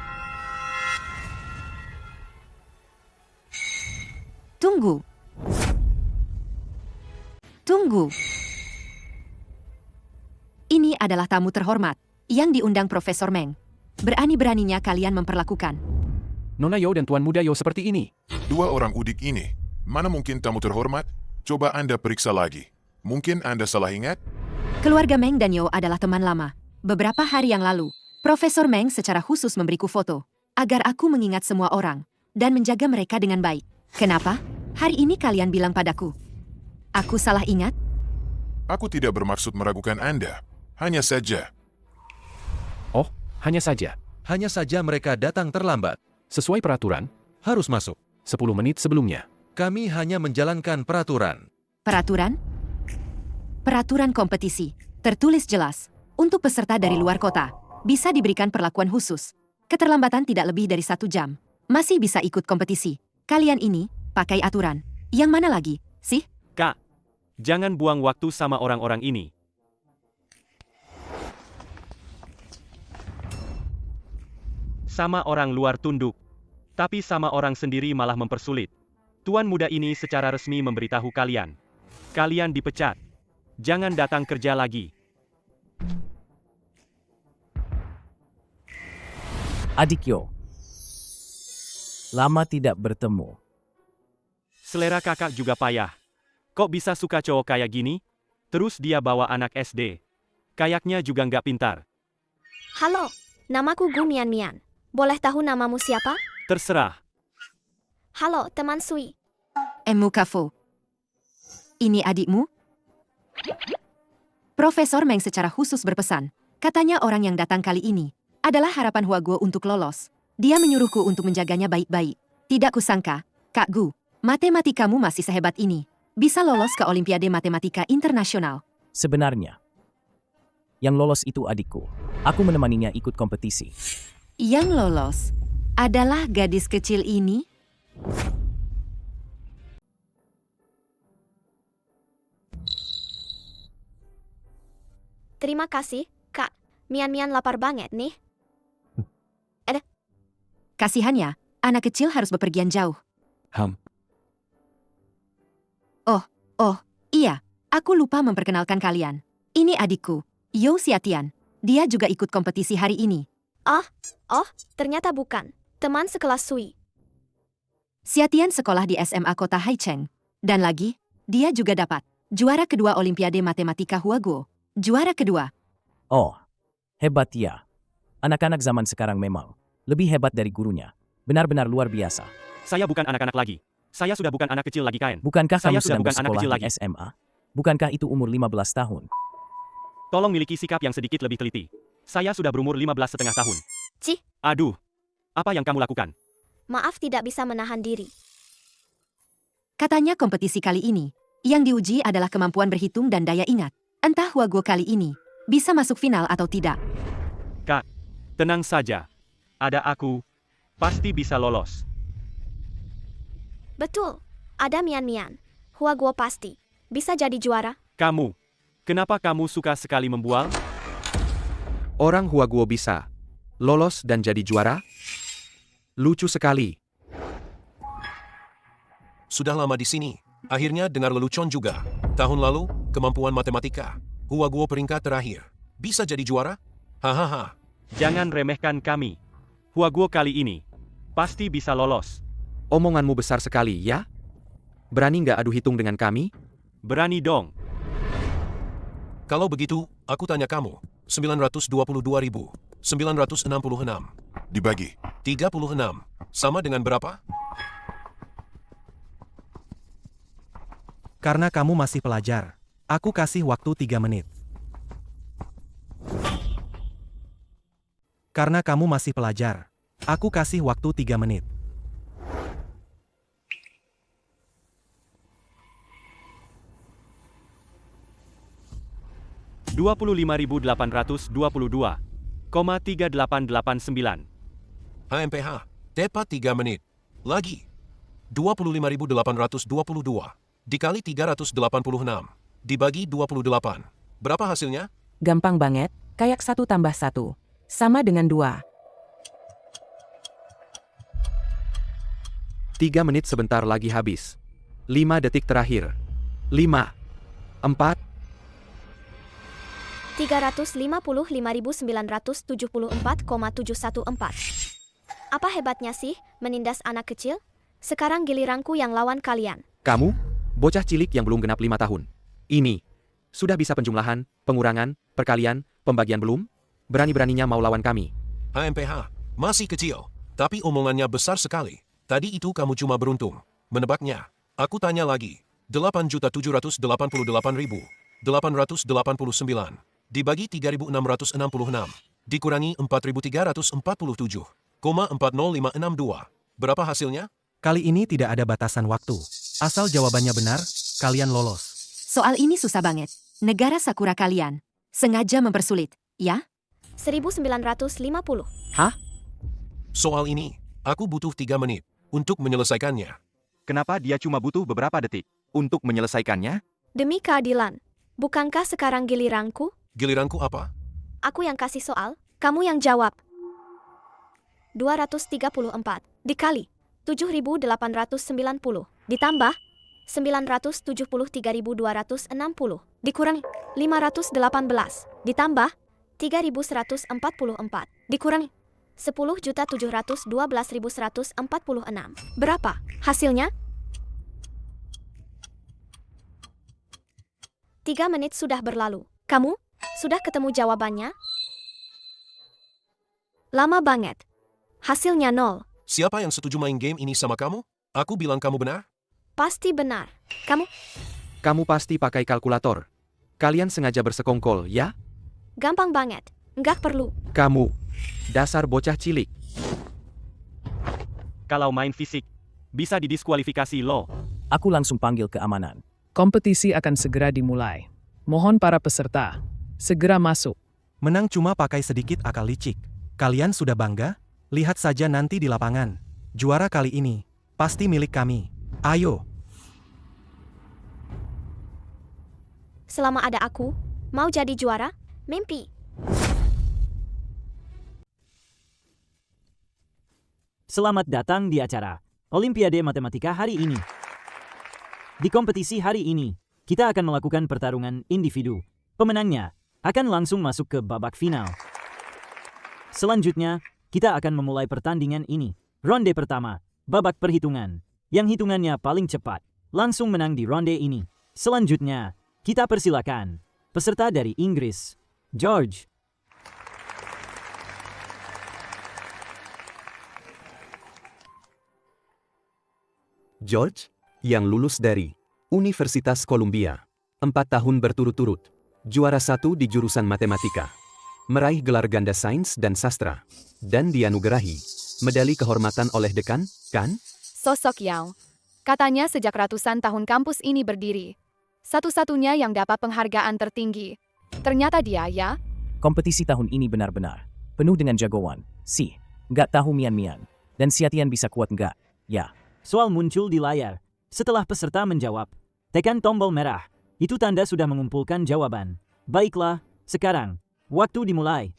Tunggu. Tunggu. Ini adalah tamu terhormat yang diundang Profesor Meng. Berani-beraninya kalian memperlakukan Nona Yo dan Tuan Muda Yo seperti ini. Dua orang udik ini. Mana mungkin tamu terhormat? Coba Anda periksa lagi. Mungkin Anda salah ingat? keluarga Meng dan Yo adalah teman lama. Beberapa hari yang lalu, Profesor Meng secara khusus memberiku foto agar aku mengingat semua orang dan menjaga mereka dengan baik. Kenapa? Hari ini kalian bilang padaku aku salah ingat? Aku tidak bermaksud meragukan Anda. Hanya saja. Oh, hanya saja. Hanya saja mereka datang terlambat. Sesuai peraturan, harus masuk 10 menit sebelumnya. Kami hanya menjalankan peraturan. Peraturan? Peraturan kompetisi. Tertulis jelas. Untuk peserta dari luar kota, bisa diberikan perlakuan khusus. Keterlambatan tidak lebih dari 1 jam. Masih bisa ikut kompetisi. Kalian ini, pakai aturan. Yang mana lagi, sih? Kak, jangan buang waktu sama orang-orang ini. Sama orang luar tunduk. Tapi sama orang sendiri malah mempersulit. Tuan muda ini secara resmi memberitahu kalian. Kalian dipecat. Jangan datang kerja lagi. Adik Yo. Lama tidak bertemu. Selera kakak juga payah. Kok bisa suka cowok kayak gini? Terus dia bawa anak SD. Kayaknya juga nggak pintar. Halo, namaku Gu Mian Mian. Boleh tahu namamu siapa? Terserah. Halo, teman Sui. Emu Kafo. Ini adikmu? Profesor Meng secara khusus berpesan. Katanya orang yang datang kali ini adalah harapan Huaguo untuk lolos. Dia menyuruhku untuk menjaganya baik-baik. Tidak kusangka, Kak Gu, matematikamu masih sehebat ini. Bisa lolos ke Olimpiade Matematika Internasional. Sebenarnya, yang lolos itu adikku. Aku menemaninya ikut kompetisi. Yang lolos adalah gadis kecil ini? Terima kasih, Kak. Mian Mian lapar banget nih. Kasihannya, anak kecil harus bepergian jauh. Oh, iya. Aku lupa memperkenalkan kalian. Ini adikku, Yo Xiatian. Dia juga ikut kompetisi hari ini. Oh, ternyata bukan. Teman sekelas Sui. Xiatian sekolah di SMA Kota Haicheng. Dan lagi, dia juga dapat juara kedua Olimpiade Matematika Huaguo. Juara kedua. Oh, hebat ya. Anak-anak zaman sekarang memang lebih hebat dari gurunya. Benar-benar luar biasa. Saya bukan anak-anak lagi. Saya sudah bukan anak kecil lagi, Kain. Bukankah Saya kamu sudah sedang bukan anak bersekolah kecil di lagi. SMA? Bukankah itu umur 15 tahun? Tolong miliki sikap yang sedikit lebih teliti. Saya sudah berumur 15,5 tahun. Cih, Aduh, apa yang kamu lakukan? maaf tidak bisa menahan diri. Katanya kompetisi kali ini, yang diuji adalah kemampuan berhitung dan daya ingat. Entah Huaguo kali ini bisa masuk final atau tidak. Kak, tenang saja. Ada aku, pasti bisa lolos. Betul, ada Mian Mian. Huaguo pasti bisa jadi juara. Kamu, kenapa kamu suka sekali membual? Orang Huaguo bisa lolos dan jadi juara? Lucu sekali. Sudah lama di sini. Akhirnya dengar lelucon juga. Tahun lalu, kemampuan matematika. Huaguo peringkat terakhir. Bisa jadi juara? Hahaha. Jangan remehkan kami. Huaguo kali ini pasti bisa lolos. Omonganmu besar sekali, ya? Berani nggak adu hitung dengan kami? Berani dong. Kalau begitu, aku tanya kamu. 922.966. Dibagi. 36. Sama dengan berapa? Karena kamu masih pelajar, aku kasih waktu 3 menit. Karena kamu masih pelajar, aku kasih waktu 3 menit. $25.822,3889. HMPH. Tepat 3 menit. Lagi. 25.822. Dikali 386. Dibagi 28. Berapa hasilnya? Gampang banget, kayak 1 tambah 1. Sama dengan 2. 3 menit sebentar lagi habis. 5 detik terakhir. 5, 4, 355.974,714. Apa hebatnya sih menindas anak kecil? Sekarang giliranku yang lawan kalian. Kamu, bocah cilik yang belum genap 5 tahun. Ini, sudah bisa penjumlahan, pengurangan, perkalian, pembagian belum? Berani-beraninya mau lawan kami. HMPH. Masih kecil. Tapi omongannya besar sekali. Tadi itu kamu cuma beruntung menebaknya. Aku tanya lagi. 8.788.889. Dibagi 3.666. Dikurangi 4.347,40562. Berapa hasilnya? Kali ini tidak ada batasan waktu. Asal jawabannya benar, kalian lolos. Soal ini susah banget. Negara Sakura kalian sengaja mempersulit, ya? 1950. Hah? Soal ini, aku butuh 3 menit untuk menyelesaikannya. Kenapa dia cuma butuh beberapa detik untuk menyelesaikannya? Demi keadilan. Bukankah sekarang giliranku? Giliranku apa? Aku yang kasih soal, kamu yang jawab. 234 dikali 7.890 ditambah 973.260 dikurangi 518 ditambah 3.144 dikurangi 10.712.146. Berapa hasilnya? 3 menit sudah berlalu. Kamu? Sudah ketemu jawabannya? Lama banget. Hasilnya 0. Siapa yang setuju main game ini sama kamu? Aku bilang kamu benar? Pasti benar. Kamu? Kamu pasti pakai kalkulator. Kalian sengaja bersekongkol, ya? Gampang banget. Nggak perlu. Kamu. Dasar bocah cilik. Kalau main fisik, bisa didiskualifikasi lo. Aku langsung panggil keamanan. Kompetisi akan segera dimulai. Mohon para peserta, segera masuk. Menang cuma pakai sedikit akal licik. Kalian sudah bangga? Lihat saja nanti di lapangan. Juara kali ini, pasti milik kami. Ayo. Selama ada aku, mau jadi juara? Mimpi. Selamat datang di acara Olimpiade Matematika hari ini. Di kompetisi hari ini, kita akan melakukan pertarungan individu. Pemenangnya akan langsung masuk ke babak final. Selanjutnya, kita akan memulai pertandingan ini. Ronde pertama, babak perhitungan. Yang hitungannya paling cepat, langsung menang di ronde ini. Selanjutnya, kita persilakan peserta dari Inggris, George. George, yang lulus dari Universitas Columbia, 4 tahun berturut-turut, juara 1 di jurusan matematika, meraih gelar ganda sains dan sastra, dan dianugerahi medali kehormatan oleh dekan, kan? Sosok Yao. Katanya sejak ratusan tahun kampus ini berdiri. Satu-satunya yang dapat penghargaan tertinggi. Ternyata dia, ya? Kompetisi tahun ini benar-benar penuh dengan jagoan. Nggak tahu mian-mian. Dan Siatian bisa kuat nggak? Ya. Soal muncul di layar. Setelah peserta menjawab, tekan tombol merah. Itu tanda sudah mengumpulkan jawaban. Baiklah, sekarang, waktu dimulai.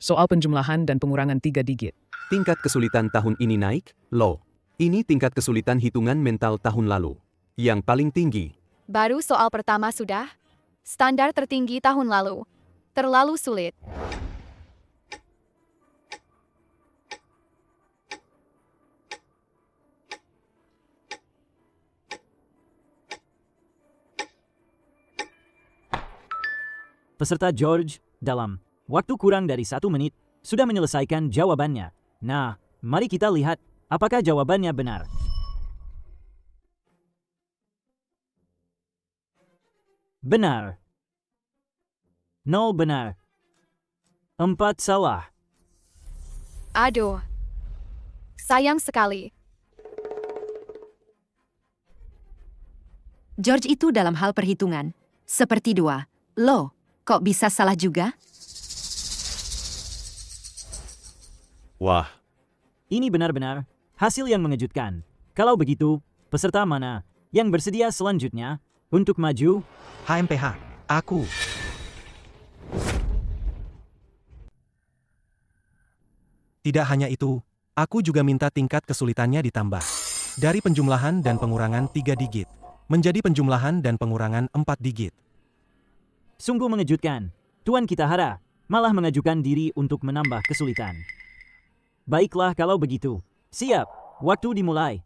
Soal penjumlahan dan pengurangan 3 digit. Tingkat kesulitan tahun ini naik, low. Ini tingkat kesulitan hitungan mental tahun lalu. Yang paling tinggi. Baru soal pertama sudah. Standar tertinggi tahun lalu. Terlalu sulit. Peserta George, dalam waktu kurang dari 1 menit, sudah menyelesaikan jawabannya. Nah, mari kita lihat apakah jawabannya benar. Benar. 0 benar. 4 salah. Aduh. Sayang sekali. George itu dalam hal perhitungan. Seperti 2. Loh, kok bisa salah juga? Wah. Ini benar-benar hasil yang mengejutkan. Kalau begitu, peserta mana yang bersedia selanjutnya untuk maju? HMPH, aku. Tidak hanya itu, aku juga minta tingkat kesulitannya ditambah. Dari penjumlahan dan pengurangan 3 digit, menjadi penjumlahan dan pengurangan 4 digit. Sungguh mengejutkan. Tuan Kitahara malah mengajukan diri untuk menambah kesulitan. Baiklah kalau begitu. Siap, waktu dimulai.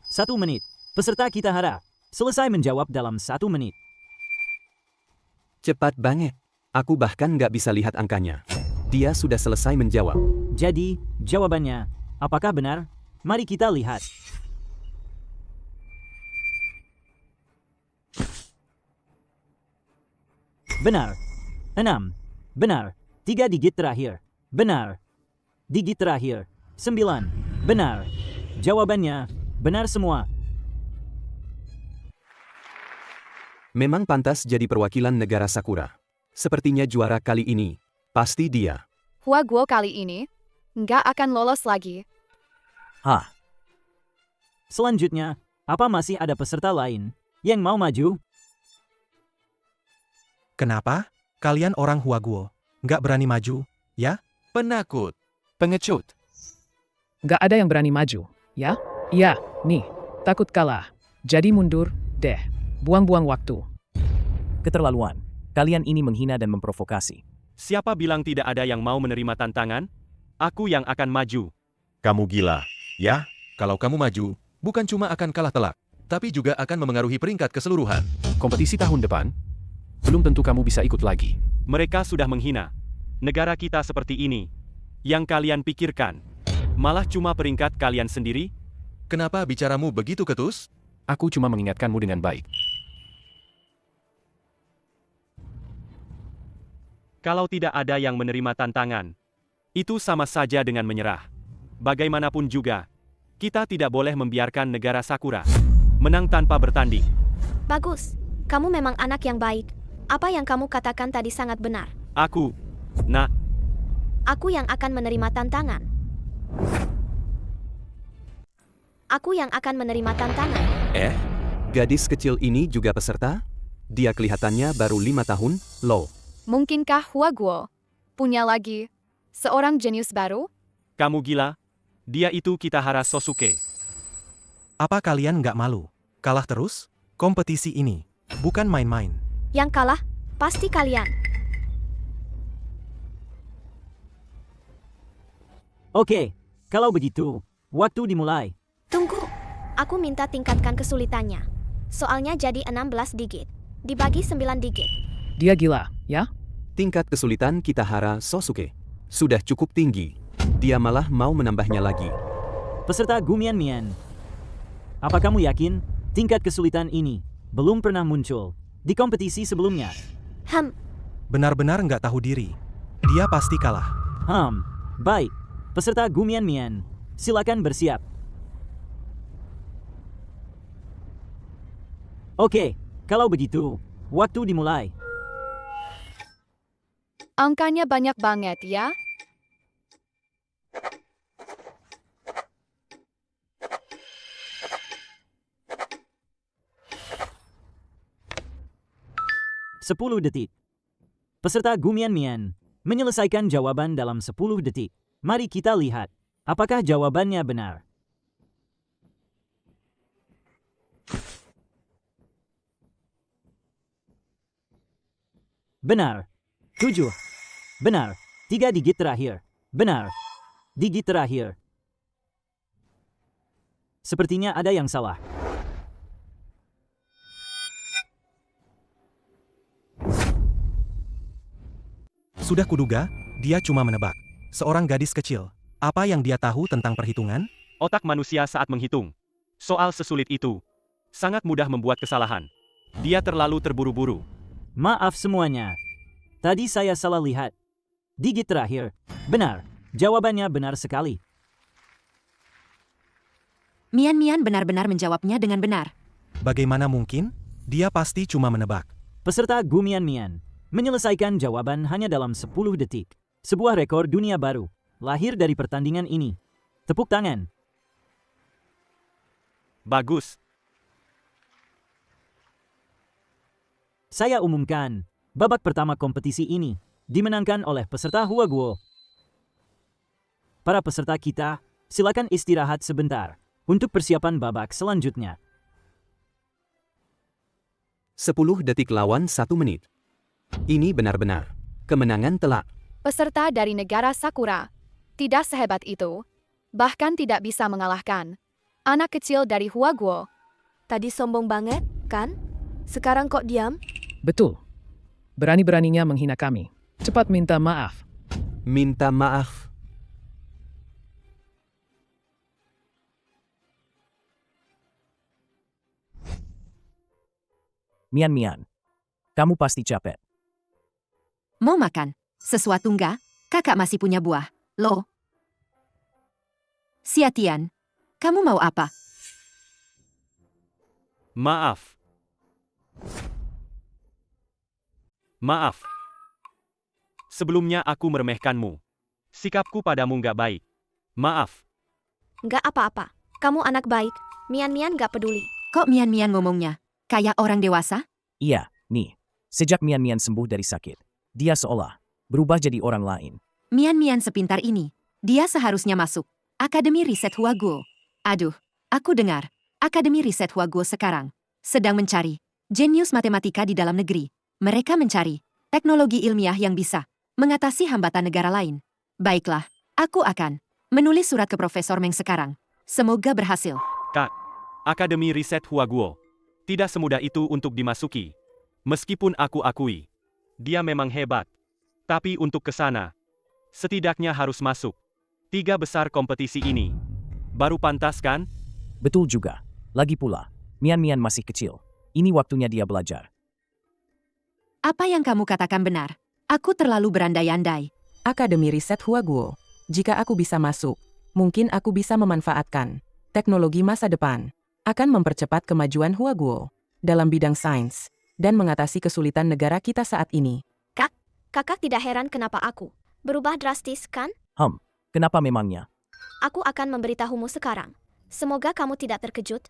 Satu menit. Peserta Kitahara selesai menjawab dalam 1 menit. Cepat banget. Aku bahkan nggak bisa lihat angkanya. Dia sudah selesai menjawab. Jadi, jawabannya, apakah benar? Mari kita lihat. Benar. 6. Benar. 3 digit terakhir. Benar. Digit terakhir. 9. Benar. Jawabannya, benar semua. Memang pantas jadi perwakilan negara Sakura. Sepertinya juara kali ini. Pasti dia. Huaguo kali ini nggak akan lolos lagi. Hah? Selanjutnya, apa masih ada peserta lain yang mau maju? Kenapa? Kalian orang Huaguo, nggak berani maju, ya? Penakut. Pengecut. Nggak ada yang berani maju, ya? Iya, nih, takut kalah. Jadi mundur, deh. Buang-buang waktu. Keterlaluan. Kalian ini menghina dan memprovokasi. Siapa bilang tidak ada yang mau menerima tantangan? Aku yang akan maju. Kamu gila, ya? Kalau kamu maju, bukan cuma akan kalah telak, tapi juga akan memengaruhi peringkat keseluruhan. Kompetisi tahun depan, belum tentu kamu bisa ikut lagi. Mereka sudah menghina negara kita seperti ini. Yang kalian pikirkan, malah cuma peringkat kalian sendiri? Kenapa bicaramu begitu ketus? Aku cuma mengingatkanmu dengan baik. Kalau tidak ada yang menerima tantangan, itu sama saja dengan menyerah. Bagaimanapun juga, kita tidak boleh membiarkan negara Sakura menang tanpa bertanding. Bagus. Kamu memang anak yang baik. Apa yang kamu katakan tadi sangat benar. Aku yang akan menerima tantangan. Aku yang akan menerima tantangan. Gadis kecil ini juga peserta? Dia kelihatannya baru 5 tahun, loh. Mungkinkah Huaguo punya lagi seorang jenius baru? Kamu gila? Dia itu Kitahara Sosuke. Apa kalian nggak malu? Kalah terus? Kompetisi ini bukan main-main. Yang kalah, pasti kalian. Oke, kalau begitu, waktu dimulai. Tunggu. Aku minta tingkatkan kesulitannya. Soalnya jadi 16 digit. Dibagi 9 digit. Dia gila, ya? Tingkat kesulitan Kitahara Sosuke sudah cukup tinggi. Dia malah mau menambahnya lagi. Peserta Gumian Mian, apa kamu yakin tingkat kesulitan ini belum pernah muncul di kompetisi sebelumnya? Benar-benar nggak tahu diri. Dia pasti kalah. Baik. Peserta Gumian Mian, silakan bersiap. Oke, kalau begitu, waktu dimulai. Angkanya banyak banget ya. Sepuluh detik. Peserta Gumian Mian menyelesaikan jawaban dalam 10 detik. Mari kita lihat, apakah jawabannya benar. Benar. 7. Benar. 3 digit terakhir. Benar. Digit terakhir. Sepertinya ada yang salah. Sudah kuduga, dia cuma menebak. Seorang gadis kecil. Apa yang dia tahu tentang perhitungan? Otak manusia saat menghitung. Soal sesulit itu. Sangat mudah membuat kesalahan. Dia terlalu terburu-buru. Maaf semuanya. Tadi saya salah lihat. Digit terakhir. Benar. Jawabannya benar sekali. Mian benar-benar menjawabnya dengan benar. Bagaimana mungkin? Dia pasti cuma menebak. Peserta Gumian Mian menyelesaikan jawaban hanya dalam 10 detik. Sebuah rekor dunia baru lahir dari pertandingan ini. Tepuk tangan. Bagus. Saya umumkan, babak pertama kompetisi ini dimenangkan oleh peserta Huaguo. Para peserta kita, silakan istirahat sebentar untuk persiapan babak selanjutnya. 10 detik lawan 1 menit. Ini benar-benar kemenangan telak. Peserta dari negara Sakura tidak sehebat itu, bahkan tidak bisa mengalahkan anak kecil dari Huaguo. Tadi sombong banget, kan? Sekarang kok diam? Betul. Berani-beraninya menghina kami. Cepat minta maaf. Minta maaf. Mian, kamu pasti capek. Mau makan? Sesuatu enggak? Kakak masih punya buah. Loh. Siatian, kamu mau apa? Maaf. Sebelumnya aku meremehkanmu. Sikapku padamu nggak baik. Maaf. Nggak apa-apa. Kamu anak baik. Mian nggak peduli. Kok Mian ngomongnya? Kayak orang dewasa? Iya, nih. Sejak Mian sembuh dari sakit, dia seolah berubah jadi orang lain. Mian sepintar ini. Dia seharusnya masuk Akademi Riset Huaguo. Aduh, aku dengar Akademi Riset Huaguo sekarang sedang mencari jenius matematika di dalam negeri. Mereka mencari teknologi ilmiah yang bisa mengatasi hambatan negara lain. Baiklah, aku akan menulis surat ke Profesor Meng sekarang. Semoga berhasil. Kak, Akademi Riset Huaguo tidak semudah itu untuk dimasuki. Meskipun aku akui, dia memang hebat. Tapi untuk ke sana, setidaknya harus masuk 3 besar kompetisi ini. Baru pantas kan? Betul juga. Lagi pula, Mian masih kecil. Ini waktunya dia belajar. Apa yang kamu katakan benar. Aku terlalu berandai-andai. Akademi Riset Huaguo. Jika aku bisa masuk, mungkin aku bisa memanfaatkan teknologi masa depan. Akan mempercepat kemajuan Huaguo dalam bidang sains dan mengatasi kesulitan negara kita saat ini. Kakak tidak heran kenapa aku berubah drastis, kan? Kenapa memangnya? Aku akan memberitahumu sekarang. Semoga kamu tidak terkejut.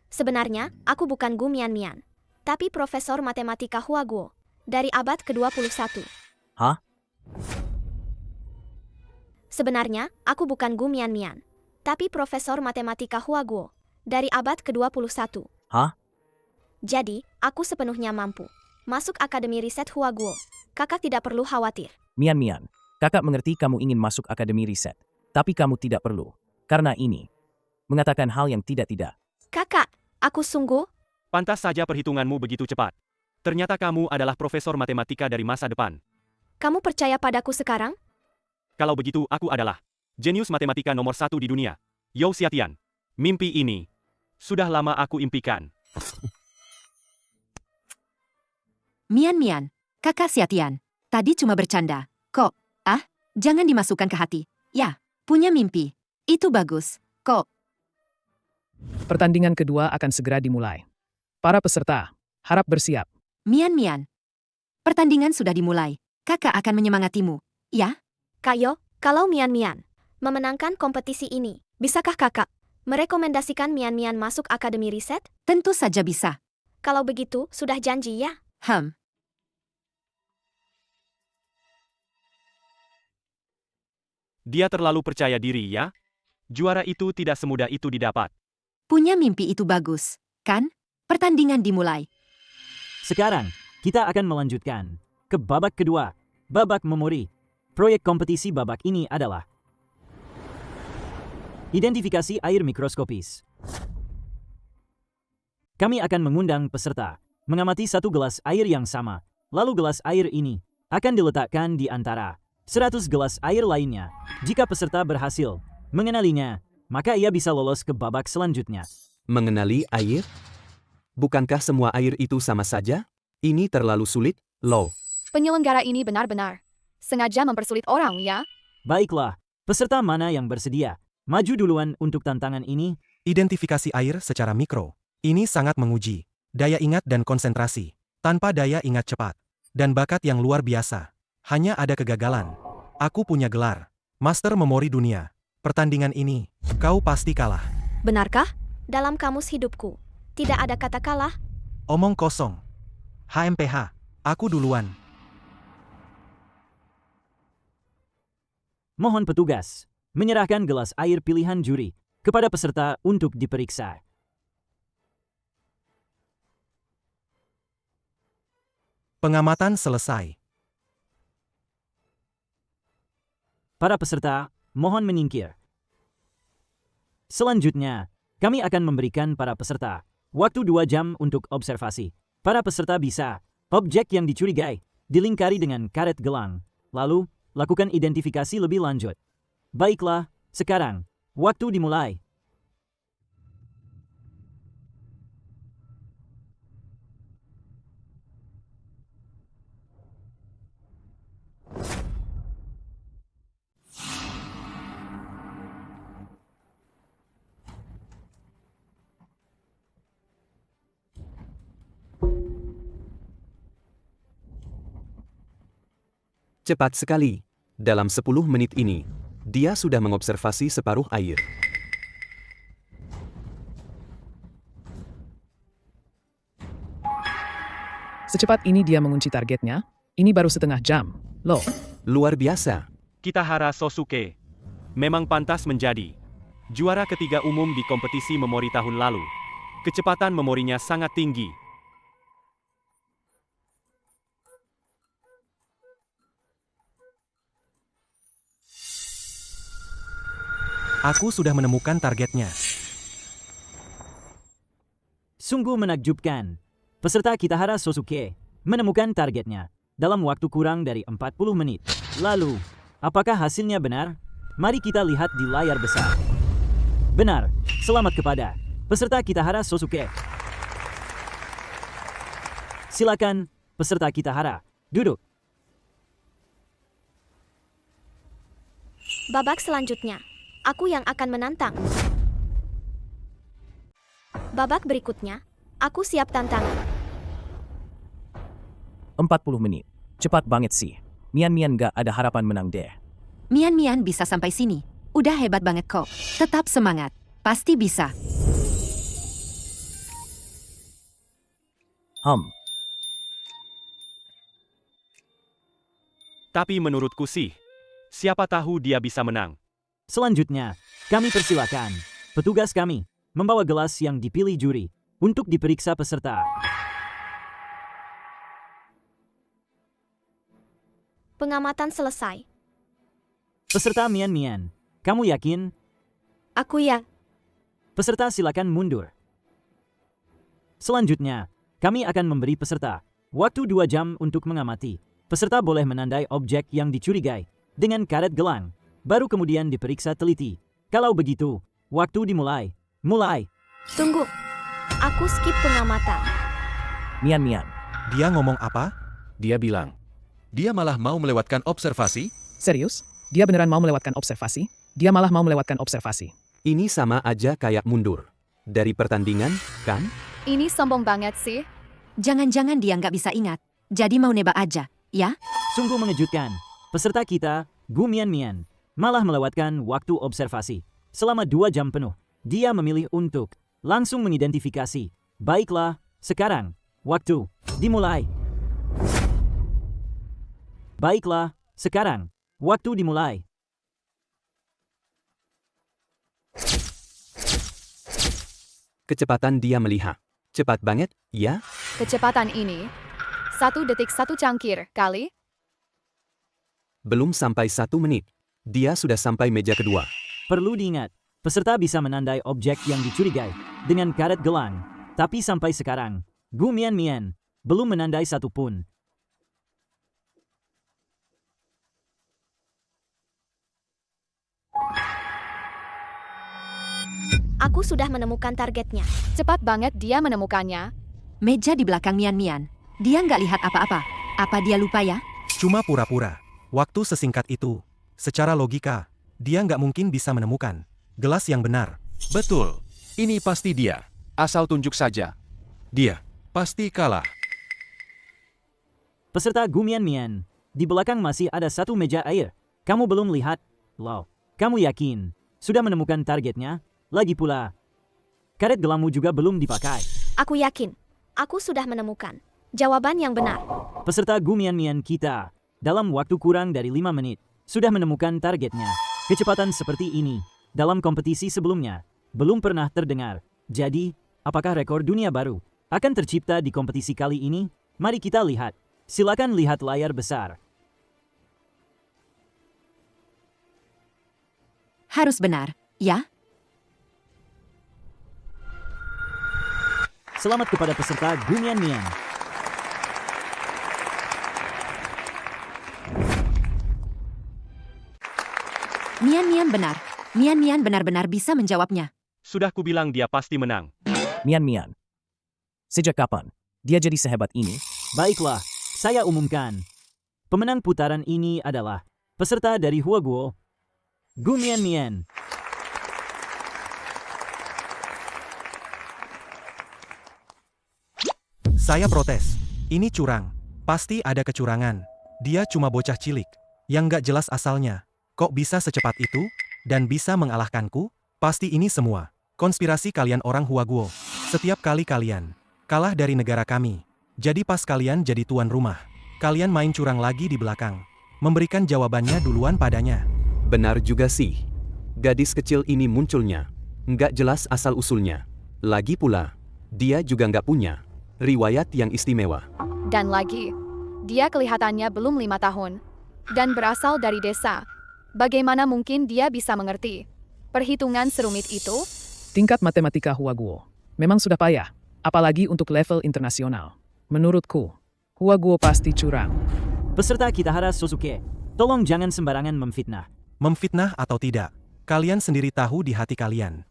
Sebenarnya, aku bukan Gu Mian, tapi Profesor Matematika Huaguo dari abad ke-21. Hah? Sebenarnya, aku bukan Gu Mian, tapi Profesor Matematika Huaguo dari abad ke-21. Hah? Jadi, aku sepenuhnya mampu masuk Akademi Riset Huaguo. Kakak tidak perlu khawatir. Mian, kakak mengerti kamu ingin masuk Akademi Riset. Tapi kamu tidak perlu. Karena ini mengatakan hal yang tidak-tidak. Kakak, aku sungguh... Pantas saja perhitunganmu begitu cepat. Ternyata kamu adalah profesor matematika dari masa depan. Kamu percaya padaku sekarang? Kalau begitu, aku adalah jenius matematika nomor 1 di dunia. Yao Xiatian. Mimpi ini sudah lama aku impikan. Mian, kakak Xiatian. Tadi cuma bercanda. Kok? Jangan dimasukkan ke hati. Ya, punya mimpi. Itu bagus. Kok? Pertandingan kedua akan segera dimulai. Para peserta, harap bersiap. Mian. Pertandingan sudah dimulai. Kakak akan menyemangatimu. Ya? Kayo, kalau Mian memenangkan kompetisi ini, bisakah kakak merekomendasikan Mian masuk Akademi Riset? Tentu saja bisa. Kalau begitu, sudah janji ya? Dia terlalu percaya diri ya? Juara itu tidak semudah itu didapat. Punya mimpi itu bagus, kan? Pertandingan dimulai. Sekarang, kita akan melanjutkan ke babak kedua, babak memori. Proyek kompetisi babak ini adalah identifikasi air mikroskopis. Kami akan mengundang peserta mengamati satu gelas air yang sama, lalu gelas air ini akan diletakkan di antara 100 gelas air lainnya. Jika peserta berhasil mengenalinya, maka ia bisa lolos ke babak selanjutnya. Mengenali air? Bukankah semua air itu sama saja? Ini terlalu sulit, loh. Penyelenggara ini benar-benar sengaja mempersulit orang, ya? Baiklah, peserta mana yang bersedia? Maju duluan untuk tantangan ini. Identifikasi air secara mikro. Ini sangat menguji daya ingat dan konsentrasi. Tanpa daya ingat cepat dan bakat yang luar biasa, hanya ada kegagalan. Aku punya gelar Master Memori Dunia. Pertandingan ini, kau pasti kalah. Benarkah? Dalam kamus hidupku, tidak ada kata kalah. Omong kosong. HMPH, aku duluan. Mohon petugas menyerahkan gelas air pilihan juri kepada peserta untuk diperiksa. Pengamatan selesai. Para peserta, mohon menyingkir. Selanjutnya, kami akan memberikan para peserta waktu 2 jam untuk observasi. Para peserta bisa objek yang dicurigai dilingkari dengan karet gelang, lalu lakukan identifikasi lebih lanjut. Baiklah, sekarang waktu dimulai. Cepat sekali. Dalam 10 menit ini, dia sudah mengobservasi separuh air. Secepat ini dia mengunci targetnya. Ini baru setengah jam. Loh. Luar biasa. Kitahara Sosuke memang pantas menjadi Juara ketiga umum di kompetisi memori tahun lalu. Kecepatan memorinya sangat tinggi. Aku sudah menemukan targetnya. Sungguh menakjubkan. Peserta Kitahara Sosuke menemukan targetnya dalam waktu kurang dari 40 menit. Lalu, apakah hasilnya benar? Mari kita lihat di layar besar. Benar, selamat kepada peserta Kitahara Sosuke. Silakan, peserta Kitahara, duduk. Babak selanjutnya, aku yang akan menantang. Babak berikutnya, aku siap tantangan. 40 menit. Cepat banget sih. Mian gak ada harapan menang deh. Mian bisa sampai sini. Udah hebat banget kok. Tetap semangat. Pasti bisa. Tapi menurutku sih, siapa tahu dia bisa menang. Selanjutnya, kami persilakan petugas kami membawa gelas yang dipilih juri untuk diperiksa peserta. Pengamatan selesai. Peserta Mian, kamu yakin? Aku ya. Peserta silakan mundur. Selanjutnya, kami akan memberi peserta waktu 2 jam untuk mengamati. Peserta boleh menandai objek yang dicurigai dengan karet gelang, baru kemudian diperiksa teliti. Kalau begitu, waktu dimulai. Mulai. Tunggu. Aku skip pengamatan. Mian. Dia ngomong apa? Dia bilang. Dia malah mau melewatkan observasi? Serius? Dia beneran mau melewatkan observasi? Dia malah mau melewatkan observasi. Ini sama aja kayak mundur dari pertandingan, kan? Ini sombong banget sih. Jangan-jangan dia nggak bisa ingat. Jadi mau nebak aja, ya? Sungguh mengejutkan. Peserta kita, Gu Mian, malah melewatkan waktu observasi. Selama 2 jam penuh, dia memilih untuk langsung mengidentifikasi. Baiklah, sekarang, waktu dimulai. Baiklah, sekarang, waktu dimulai. Kecepatan dia melihat. Cepat banget, ya? Kecepatan ini 1 detik 1 cangkir kali. Belum sampai 1 menit. Dia sudah sampai meja kedua. Perlu diingat, peserta bisa menandai objek yang dicurigai dengan karet gelang. Tapi sampai sekarang, Gu Mian belum menandai satu pun. Aku sudah menemukan targetnya. Cepat banget dia menemukannya. Meja di belakang Mian. Dia nggak lihat apa-apa. Apa dia lupa ya? Cuma pura-pura. Waktu sesingkat itu. Secara logika, dia nggak mungkin bisa menemukan gelas yang benar. Betul. Ini pasti dia. Asal tunjuk saja. Dia pasti kalah. Peserta Gu Mian, di belakang masih ada 1 meja air. Kamu belum lihat? Loh, kamu yakin sudah menemukan targetnya? Lagi pula, karet gelangmu juga belum dipakai. Aku yakin. Aku sudah menemukan jawaban yang benar. Peserta Gu Mian kita, dalam waktu kurang dari 5 menit, sudah menemukan targetnya. Kecepatan seperti ini, dalam kompetisi sebelumnya, belum pernah terdengar. Jadi, apakah rekor dunia baru akan tercipta di kompetisi kali ini? Mari kita lihat. Silakan lihat layar besar. Harus benar, ya? Selamat kepada peserta Gu Mian. Mian benar. Mian benar-benar bisa menjawabnya. Sudah kubilang dia pasti menang. Mian. Sejak kapan dia jadi sehebat ini? Baiklah, saya umumkan. Pemenang putaran ini adalah peserta dari Huaguo, Gu Mian. Saya protes. Ini curang. Pasti ada kecurangan. Dia cuma bocah cilik yang nggak jelas asalnya. Kok bisa secepat itu? Dan bisa mengalahkanku? Pasti ini semua konspirasi kalian orang Huaguo. Setiap kali kalian kalah dari negara kami, jadi pas kalian jadi tuan rumah, kalian main curang lagi di belakang. Memberikan jawabannya duluan padanya. Benar juga sih. Gadis kecil ini munculnya. Nggak jelas asal-usulnya. Lagi pula, dia juga nggak punya riwayat yang istimewa. Dan lagi, dia kelihatannya belum 5 tahun. Dan berasal dari desa. Bagaimana mungkin dia bisa mengerti perhitungan serumit itu? Tingkat matematika Huaguo memang sudah payah, apalagi untuk level internasional. Menurutku, Huaguo pasti curang. Peserta Kitahara Sosuke, tolong jangan sembarangan memfitnah. Memfitnah atau tidak, kalian sendiri tahu di hati kalian.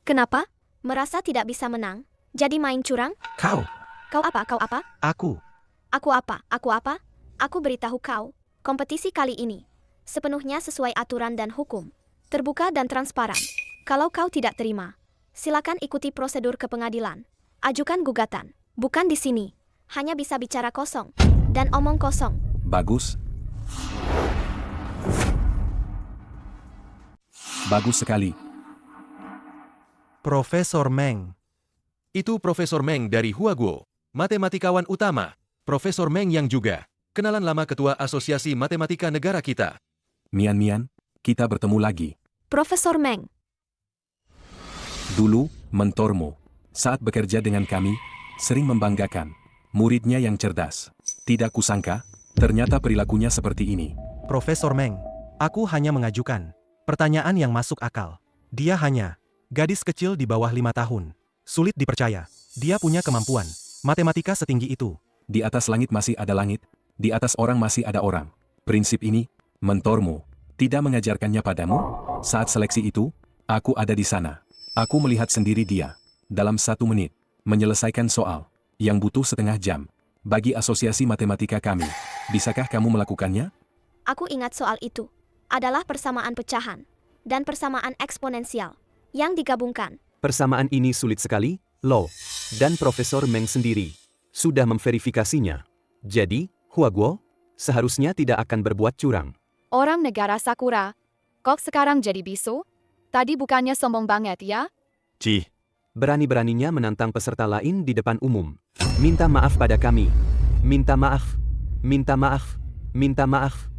Kenapa? Merasa tidak bisa menang? Jadi main curang? Kau, Kau apa? Kau apa? aku, Aku apa? Aku apa? Aku beritahu kau, kompetisi kali ini sepenuhnya sesuai aturan dan hukum, terbuka dan transparan. Kalau kau tidak terima, silakan ikuti prosedur ke pengadilan. Ajukan gugatan. Bukan di sini. Hanya bisa bicara kosong dan omong kosong. Bagus. Bagus sekali. Profesor Meng. Itu Profesor Meng dari Huaguo, matematikawan utama. Profesor Meng yang juga kenalan lama Ketua Asosiasi Matematika Negara kita. Mian, kita bertemu lagi. Profesor Meng, Dulu, mentormu, saat bekerja dengan kami, sering membanggakan. Muridnya yang cerdas. Tidak kusangka, ternyata perilakunya seperti ini. Profesor Meng, aku hanya mengajukan pertanyaan yang masuk akal. Dia hanya gadis kecil di bawah 5 tahun. Sulit dipercaya, dia punya kemampuan matematika setinggi itu. Di atas langit masih ada langit, di atas orang masih ada orang. Prinsip ini, mentormu, tidak mengajarkannya padamu? Saat seleksi itu, aku ada di sana. Aku melihat sendiri dia, dalam 1 menit, menyelesaikan soal, yang butuh setengah jam. Bagi asosiasi matematika kami, bisakah kamu melakukannya? aku ingat soal itu. Adalah persamaan pecahan dan persamaan eksponensial yang digabungkan. Persamaan ini sulit sekali, Lo. Dan Profesor Meng sendiri sudah memverifikasinya. Jadi, Huaguo seharusnya tidak akan berbuat curang. Orang negara Sakura, kok sekarang jadi bisu? Tadi bukannya sombong banget ya? Cih. Berani-beraninya menantang peserta lain di depan umum. Minta maaf pada kami. Minta maaf. Minta maaf. Minta maaf.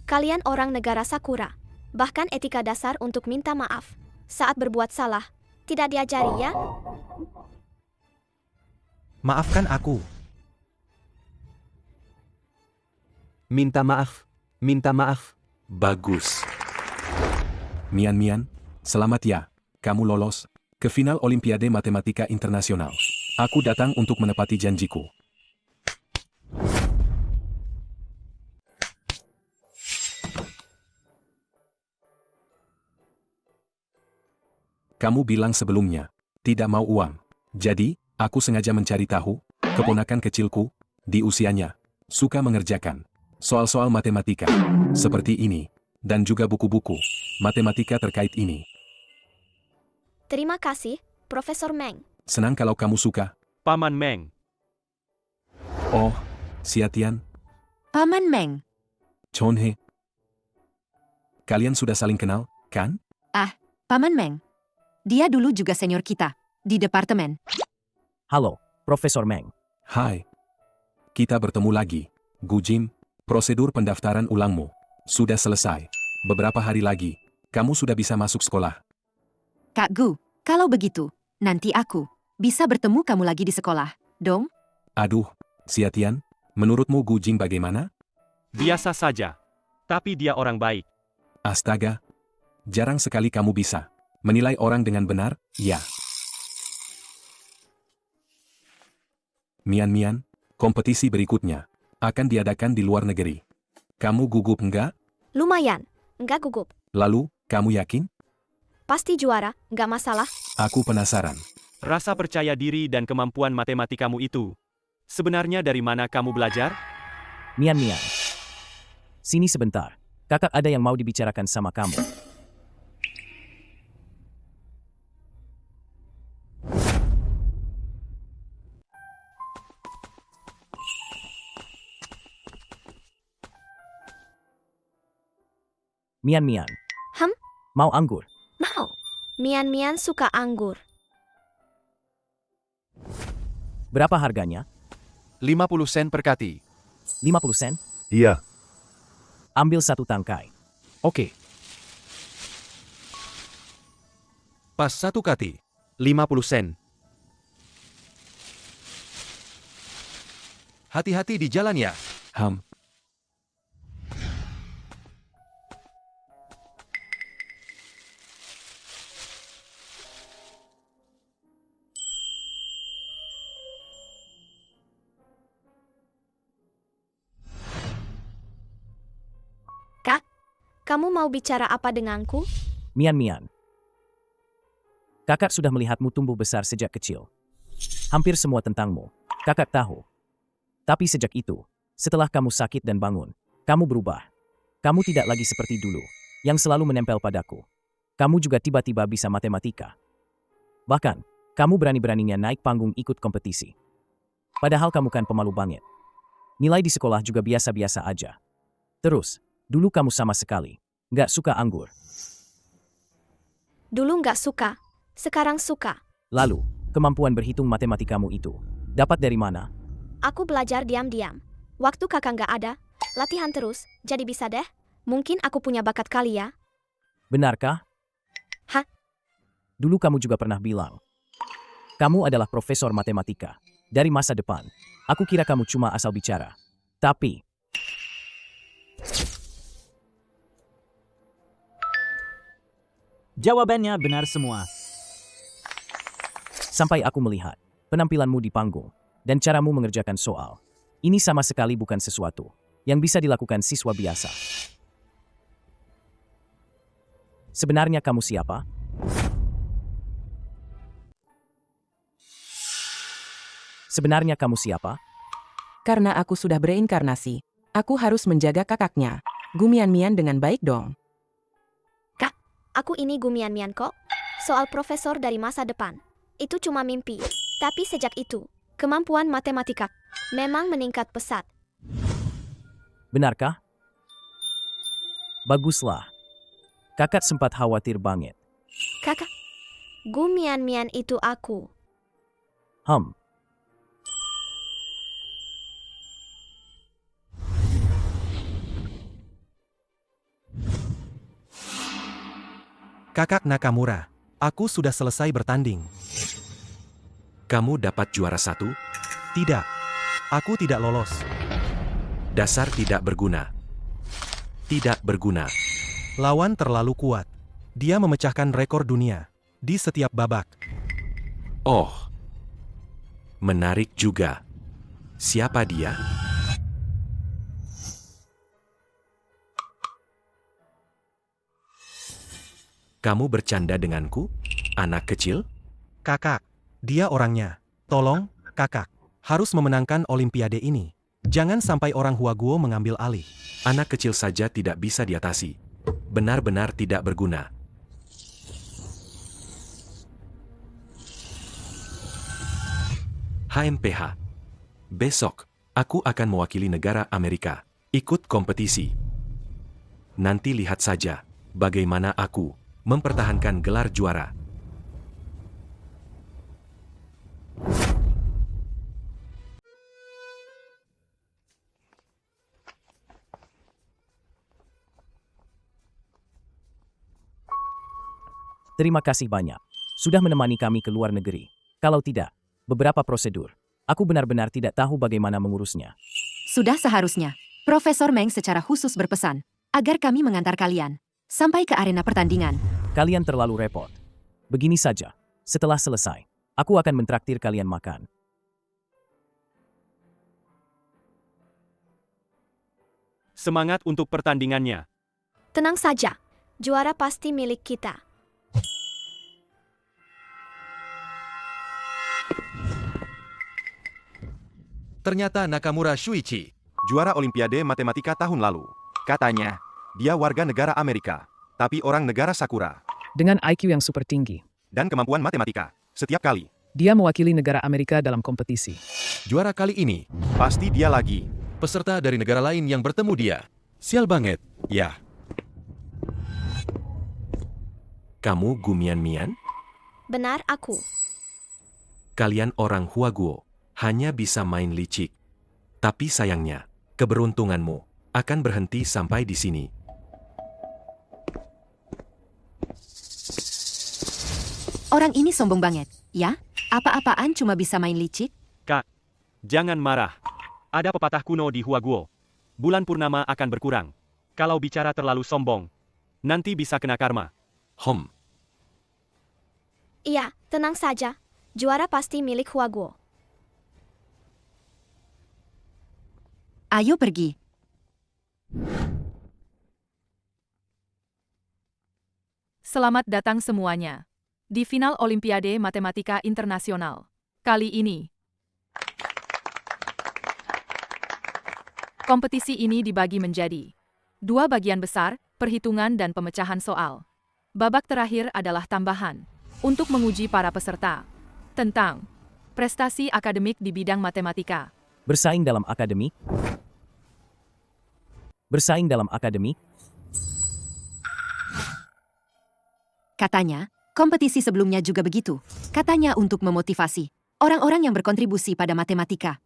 Kalian orang negara Sakura. Bahkan etika dasar untuk minta maaf saat berbuat salah tidak diajari ya? Maafkan aku. Minta maaf. Minta maaf. Bagus. Mian, selamat ya. Kamu lolos ke final Olimpiade Matematika Internasional. Aku datang untuk menepati janjiku. Kamu bilang sebelumnya, tidak mau uang. Jadi, aku sengaja mencari tahu, keponakan kecilku, di usianya, suka mengerjakan soal-soal matematika, seperti ini, dan juga buku-buku matematika terkait ini. Terima kasih, Profesor Meng. Senang kalau kamu suka. Paman Meng. Oh, Xiatian, Paman Meng. Chonhe. Kalian sudah saling kenal, kan? Ah, Paman Meng. Dia dulu juga senior kita, di departemen. Halo, Profesor Meng. Hai. Kita bertemu lagi. Gu Jim, prosedur pendaftaran ulangmu sudah selesai. Beberapa hari lagi, kamu sudah bisa masuk sekolah. Kak Gu, kalau begitu, nanti aku bisa bertemu kamu lagi di sekolah, dong? Aduh, Xiatian, menurutmu Gu Jim bagaimana? Biasa saja. Tapi dia orang baik. Astaga, jarang sekali kamu bisa menilai orang dengan benar, ya. Mian, kompetisi berikutnya akan diadakan di luar negeri. Kamu gugup enggak? Lumayan, enggak gugup. Lalu, kamu yakin? Pasti juara, enggak masalah. Aku penasaran. Rasa percaya diri dan kemampuan matematikamu itu, sebenarnya dari mana kamu belajar? Mian. Sini sebentar. Kakak ada yang mau dibicarakan sama kamu. Mian. Mau anggur? Mau. Mian suka anggur. Berapa harganya? 50 sen per kati. 50 sen? Iya. Ambil 1 tangkai. Oke. Pas 1 kati. 50 sen. Hati-hati di jalan ya. Kak, kamu mau bicara apa denganku? Mian. Kakak sudah melihatmu tumbuh besar sejak kecil. Hampir semua tentangmu, kakak tahu. Tapi sejak itu, setelah kamu sakit dan bangun, kamu berubah. Kamu tidak lagi seperti dulu, yang selalu menempel padaku. Kamu juga tiba-tiba bisa matematika. Bahkan, kamu berani-beraninya naik panggung ikut kompetisi. Padahal kamu kan pemalu banget. Nilai di sekolah juga biasa-biasa aja. Terus, dulu kamu sama sekali nggak suka anggur. Dulu nggak suka, sekarang suka. Lalu, kemampuan berhitung matematikamu itu dapat dari mana? Aku belajar diam-diam. Waktu kakak nggak ada, latihan terus, jadi bisa deh. Mungkin aku punya bakat kali ya. Benarkah? Hah? Dulu kamu juga pernah bilang, kamu adalah profesor matematika dari masa depan. Aku kira kamu cuma asal bicara. Tapi, Jawabannya benar semua. sampai aku melihat penampilanmu di panggung dan caramu mengerjakan soal. Ini sama sekali bukan sesuatu yang bisa dilakukan siswa biasa. Sebenarnya kamu siapa? Sebenarnya kamu siapa? Karena aku sudah bereinkarnasi, aku harus menjaga kakaknya, Gu Mian dengan baik dong. Kak, aku ini Gu Mian kok. Soal profesor dari masa depan. Itu cuma mimpi. Tapi sejak itu, kemampuan matematika memang meningkat pesat. Benarkah? Baguslah. Kakak sempat khawatir banget. Kakak, Gu Mian itu aku. Kakak Nakamura, aku sudah selesai bertanding. Kamu dapat juara 1? Tidak, aku tidak lolos. Dasar tidak berguna. Tidak berguna. Lawan terlalu kuat. Dia memecahkan rekor dunia di setiap babak. Oh, menarik juga. Siapa dia? Kamu bercanda denganku, anak kecil? Kakak, dia orangnya. Tolong, kakak, harus memenangkan Olimpiade ini. Jangan sampai orang Huaguo mengambil alih. Anak kecil saja tidak bisa diatasi. Benar-benar tidak berguna. HMPH. Besok, aku akan mewakili negara Amerika. Ikut kompetisi. Nanti lihat saja bagaimana aku mempertahankan gelar juara. Terima kasih banyak. Sudah menemani kami ke luar negeri. Kalau tidak, beberapa prosedur. Aku benar-benar tidak tahu bagaimana mengurusnya. Sudah seharusnya. Profesor Meng secara khusus berpesan agar kami mengantar kalian sampai ke arena pertandingan. Kalian terlalu repot. Begini saja, setelah selesai, aku akan mentraktir kalian makan. Semangat untuk pertandingannya. Tenang saja, juara pasti milik kita. Ternyata Nakamura Shuichi, juara Olimpiade Matematika tahun lalu. Katanya, dia warga negara Amerika, tapi orang negara Sakura. Dengan IQ yang super tinggi. Dan kemampuan matematika, setiap kali. Dia mewakili negara Amerika dalam kompetisi. Juara kali ini, pasti dia lagi. Peserta dari negara lain yang bertemu dia. Sial banget, ya. Kamu Gu Mian? Benar aku. Kalian orang Huaguo hanya bisa main licik. Tapi sayangnya, keberuntunganmu akan berhenti sampai di sini. Orang ini sombong banget, ya? Apa-apaan cuma bisa main licik? Kak, jangan marah. Ada pepatah kuno di Huaguo. Bulan purnama akan berkurang. Kalau bicara terlalu sombong, nanti bisa kena karma. Iya, tenang saja. Juara pasti milik Huaguo. Ayo pergi. Selamat datang semuanya di final Olimpiade Matematika Internasional. Kali ini, kompetisi ini dibagi menjadi 2 bagian besar, perhitungan dan pemecahan soal. Babak terakhir adalah tambahan untuk menguji para peserta tentang prestasi akademik di bidang matematika. Bersaing dalam akademik. Bersaing dalam akademik. Katanya, kompetisi sebelumnya juga begitu. Katanya untuk memotivasi orang-orang yang berkontribusi pada matematika.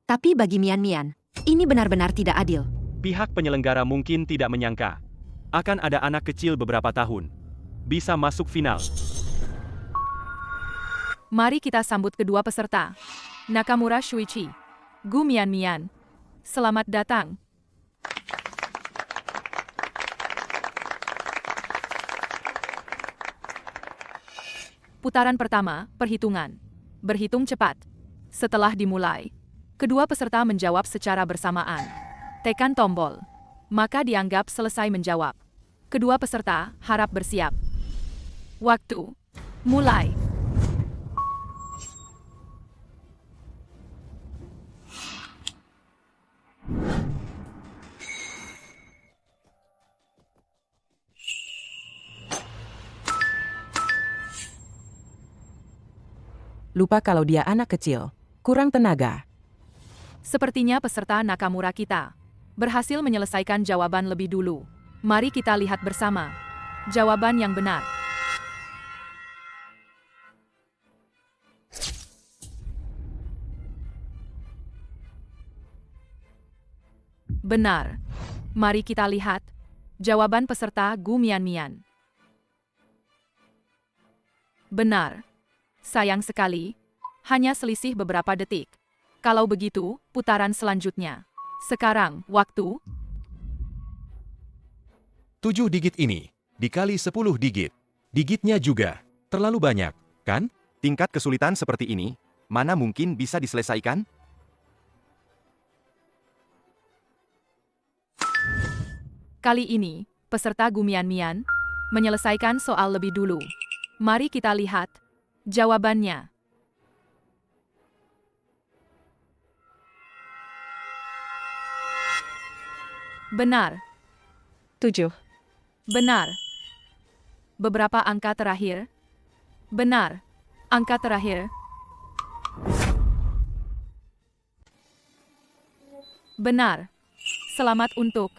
Tapi bagi Mian, ini benar-benar tidak adil. Pihak penyelenggara mungkin tidak menyangka akan ada anak kecil beberapa tahun bisa masuk final. Mari kita sambut kedua peserta. Nakamura Shuichi, Gu Mian. Selamat datang. Putaran pertama, perhitungan. Berhitung cepat. Setelah dimulai, kedua peserta menjawab secara bersamaan. Tekan tombol. Maka dianggap selesai menjawab. Kedua peserta harap bersiap. Waktu. Mulai. Lupa kalau dia anak kecil. Kurang tenaga. Sepertinya peserta Nakamura kita berhasil menyelesaikan jawaban lebih dulu. Mari kita lihat bersama jawaban yang benar. Benar. Mari kita lihat jawaban peserta Gu Mian. Benar. Sayang sekali, hanya selisih beberapa detik. Kalau begitu, putaran selanjutnya. Sekarang, waktu 7 digit ini dikali 10 digit. Digitnya juga terlalu banyak, kan? Tingkat kesulitan seperti ini, mana mungkin bisa diselesaikan? Kali ini, peserta Gu Mian menyelesaikan soal lebih dulu. Mari kita lihat jawabannya. Benar. 7. Benar. Beberapa angka terakhir. Benar. Angka terakhir. Benar. Selamat untuk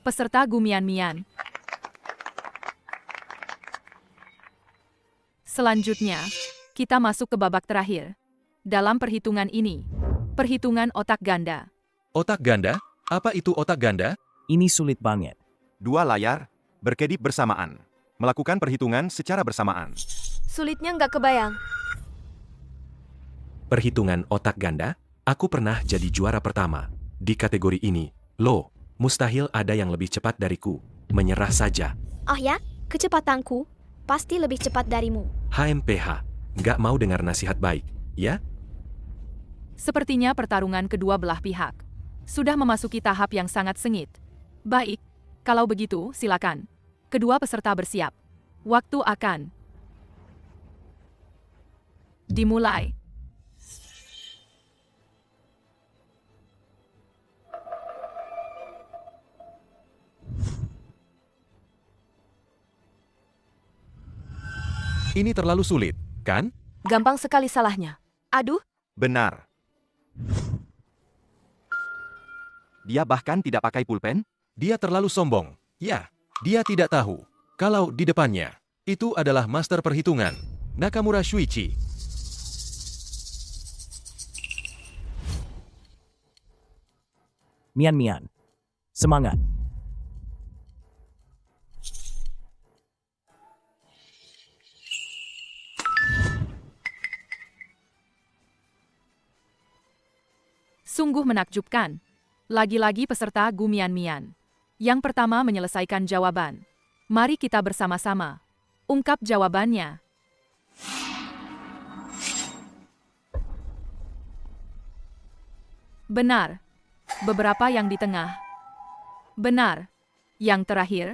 peserta Gu Mian. Selanjutnya, kita masuk ke babak terakhir. Dalam perhitungan ini, perhitungan otak ganda. Otak ganda? Apa itu otak ganda? Ini sulit banget. 2 layar, berkedip bersamaan. Melakukan perhitungan secara bersamaan. Sulitnya nggak kebayang. Perhitungan otak ganda, aku pernah jadi juara pertama. Di kategori ini, loh, mustahil ada yang lebih cepat dariku. Menyerah saja. Oh ya, kecepatanku pasti lebih cepat darimu. HMPH, nggak mau dengar nasihat baik, ya? Sepertinya pertarungan kedua belah pihak sudah memasuki tahap yang sangat sengit. Baik, kalau begitu silakan. Kedua peserta bersiap. Waktu akan dimulai. Ini terlalu sulit, kan? Gampang sekali salahnya. Aduh. Benar. Dia bahkan tidak pakai pulpen? Dia terlalu sombong. Ya, dia tidak tahu kalau di depannya itu adalah master perhitungan, Nakamura Shuichi. Mian. Semangat. Sungguh menakjubkan. Lagi-lagi peserta Gu Mian. Yang pertama menyelesaikan jawaban. Mari kita bersama-sama. Ungkap jawabannya. Benar. Beberapa yang di tengah. Benar. Yang terakhir.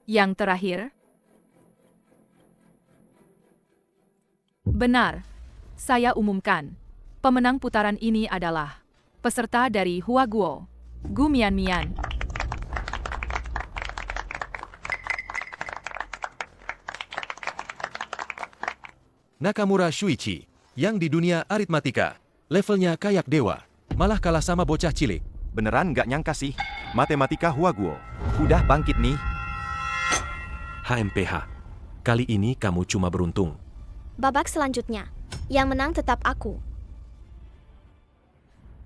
Yang terakhir. Benar. Saya umumkan. Pemenang putaran ini adalah peserta dari Huaguo, Gu Mian. Nakamura Shuichi, yang di dunia aritmatika, levelnya kayak dewa, malah kalah sama bocah cilik. Beneran nggak nyangka sih, matematika Huaguo. Udah bangkit nih. HMPH. Kali ini kamu cuma beruntung. Babak selanjutnya. Yang menang tetap aku.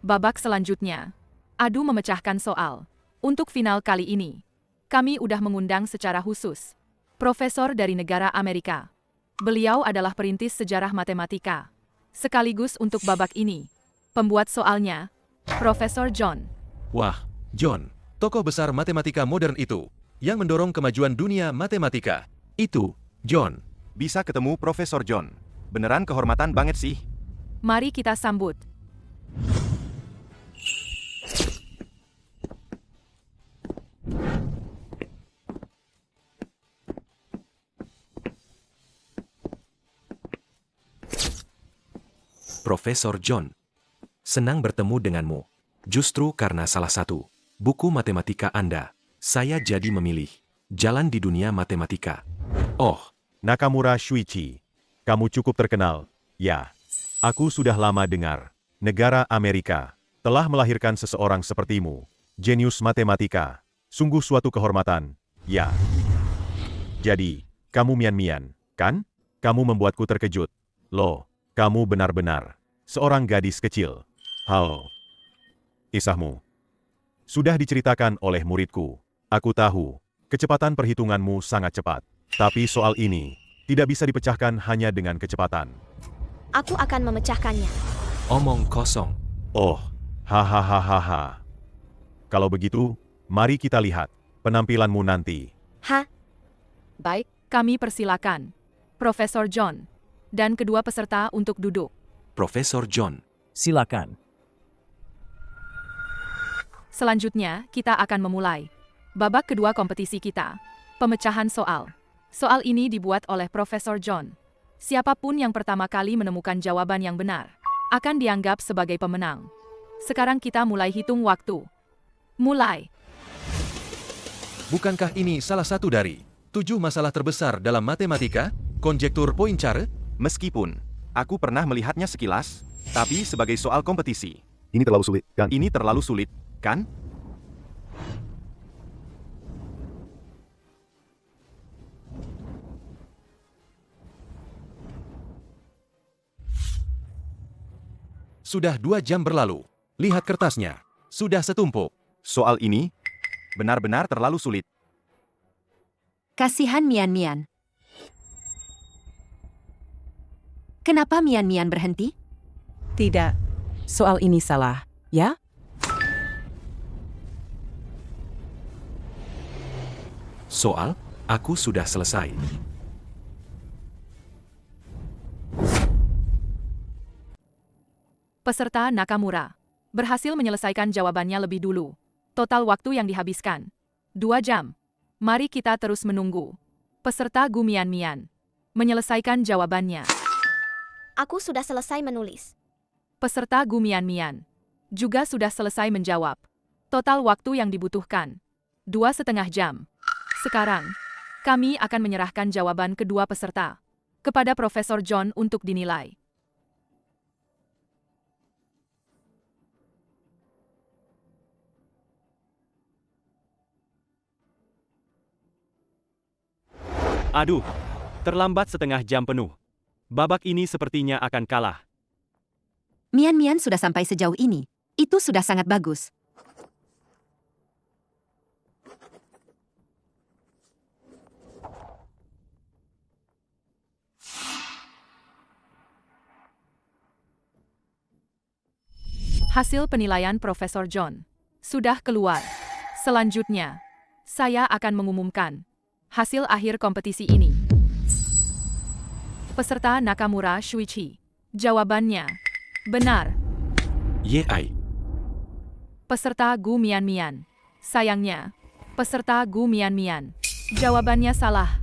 Babak selanjutnya. Adu memecahkan soal. Untuk final kali ini, kami udah mengundang secara khusus profesor dari negara Amerika. Beliau adalah perintis sejarah matematika. Sekaligus untuk babak ini, pembuat soalnya, Profesor John. Wah, John, tokoh besar matematika modern itu, yang mendorong kemajuan dunia matematika. Itu, John. Bisa ketemu Profesor John. Beneran kehormatan banget sih. Mari kita sambut. Profesor John. Senang bertemu denganmu. Justru karena salah satu buku matematika Anda, saya jadi memilih jalan di dunia matematika. Oh, Nakamura Shuichi. Kamu cukup terkenal. Ya, aku sudah lama dengar. Negara Amerika telah melahirkan seseorang sepertimu. Jenius matematika. Sungguh suatu kehormatan. Ya. Jadi, kamu Mian, kan? Kamu membuatku terkejut. Loh, kamu benar-benar seorang gadis kecil. Halo. Kisahmu sudah diceritakan oleh muridku. Aku tahu, kecepatan perhitunganmu sangat cepat. Tapi soal ini tidak bisa dipecahkan hanya dengan kecepatan. Aku akan memecahkannya. Omong kosong. Oh, hahaha. Kalau begitu, mari kita lihat penampilanmu nanti. Hah? Baik, kami persilakan Profesor John dan kedua peserta untuk duduk. Profesor John. Silakan. Selanjutnya, kita akan memulai babak kedua kompetisi kita, pemecahan soal. Soal ini dibuat oleh Profesor John. Siapapun yang pertama kali menemukan jawaban yang benar akan dianggap sebagai pemenang. Sekarang kita mulai hitung waktu. Mulai. Bukankah ini salah satu dari 7 masalah terbesar dalam matematika, konjektur Poincaré? Meskipun aku pernah melihatnya sekilas, tapi sebagai soal kompetisi. Ini terlalu sulit, kan? Ini terlalu sulit, kan? Sudah 2 jam berlalu. Lihat kertasnya. Sudah setumpuk. Soal ini benar-benar terlalu sulit. Kasihan Mian. Kenapa Mian berhenti? Tidak. Soal ini salah, ya? Soal, aku sudah selesai. Peserta Nakamura berhasil menyelesaikan jawabannya lebih dulu. Total waktu yang dihabiskan 2 jam. Mari kita terus menunggu peserta Gu Mian menyelesaikan jawabannya. Aku sudah selesai menulis. Peserta Gu Mian juga sudah selesai menjawab. Total waktu yang dibutuhkan 2,5 jam. Sekarang, kami akan menyerahkan jawaban kedua peserta kepada Profesor John untuk dinilai. Aduh, terlambat setengah jam penuh. Babak ini sepertinya akan kalah. Mian sudah sampai sejauh ini. Itu sudah sangat bagus. Hasil penilaian Profesor John sudah keluar. Selanjutnya, saya akan mengumumkan hasil akhir kompetisi ini. Peserta Nakamura Shuichi. Jawabannya benar. Yei. Peserta Gu Mian. Sayangnya, peserta Gu Mian. Jawabannya salah.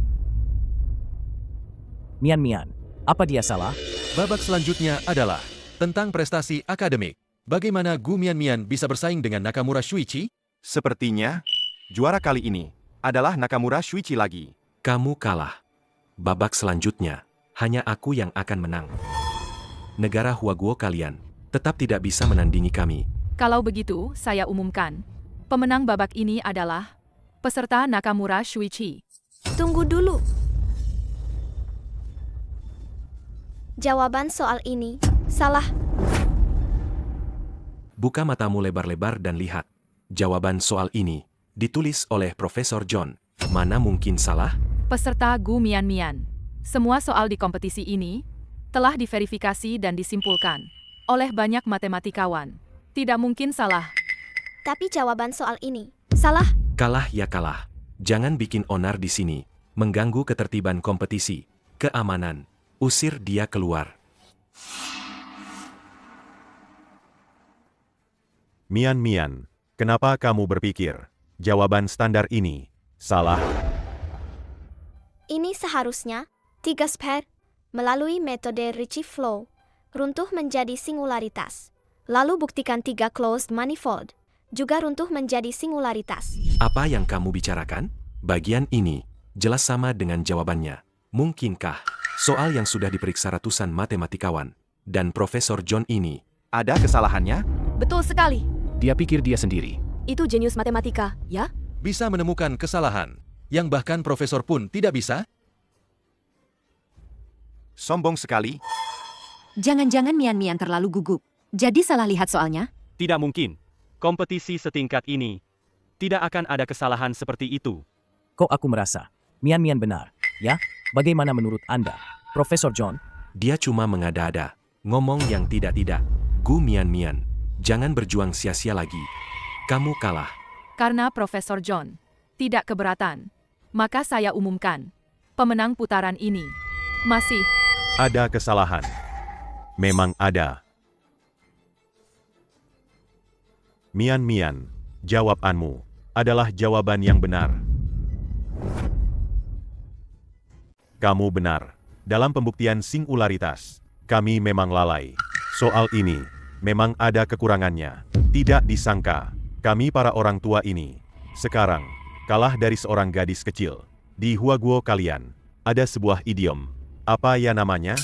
Mian, apa dia salah? Babak selanjutnya adalah tentang prestasi akademik. Bagaimana Gu Mian bisa bersaing dengan Nakamura Shuichi? Sepertinya, juara kali ini adalah Nakamura Shuichi lagi. Kamu kalah. Babak selanjutnya, hanya aku yang akan menang. Negara Huaguo kalian tetap tidak bisa menandingi kami. Kalau begitu, saya umumkan. Pemenang babak ini adalah peserta Nakamura Shuichi. Tunggu dulu. Jawaban soal ini salah. Buka matamu lebar-lebar dan lihat. Jawaban soal ini ditulis oleh Profesor John. Mana mungkin salah? Peserta Gu Mian. Semua soal di kompetisi ini telah diverifikasi dan disimpulkan oleh banyak matematikawan. Tidak mungkin salah. Tapi jawaban soal ini salah. Kalah ya kalah. Jangan bikin onar di sini. Mengganggu ketertiban kompetisi. Keamanan. Usir dia keluar. Mian, kenapa kamu berpikir jawaban standar ini salah? Ini seharusnya 3 sphere melalui metode Ricci Flow runtuh menjadi singularitas. Lalu buktikan 3 closed manifold juga runtuh menjadi singularitas. Apa yang kamu bicarakan? Bagian ini jelas sama dengan jawabannya. Mungkinkah soal yang sudah diperiksa ratusan matematikawan dan Profesor John ini ada kesalahannya? Betul sekali. Dia pikir dia sendiri. Itu jenius matematika, ya? Bisa menemukan kesalahan yang bahkan profesor pun tidak bisa? Sombong sekali. Jangan-jangan Mian terlalu gugup. Jadi salah lihat soalnya? Tidak mungkin. Kompetisi setingkat ini tidak akan ada kesalahan seperti itu. Kok aku merasa Mian benar, ya? Bagaimana menurut Anda, Profesor John? Dia cuma mengada-ada, ngomong yang tidak-tidak. Gu Mian, jangan berjuang sia-sia lagi. Kamu kalah. Karena Profesor John tidak keberatan, maka saya umumkan pemenang putaran ini masih Ada kesalahan. Memang ada. Mian, jawabanmu adalah jawaban yang benar. Kamu benar. Dalam pembuktian singularitas, kami memang lalai. Soal ini memang ada kekurangannya. Tidak disangka, kami para orang tua ini sekarang kalah dari seorang gadis kecil. Di Huaguo kalian ada sebuah idiom. Apa ya namanya?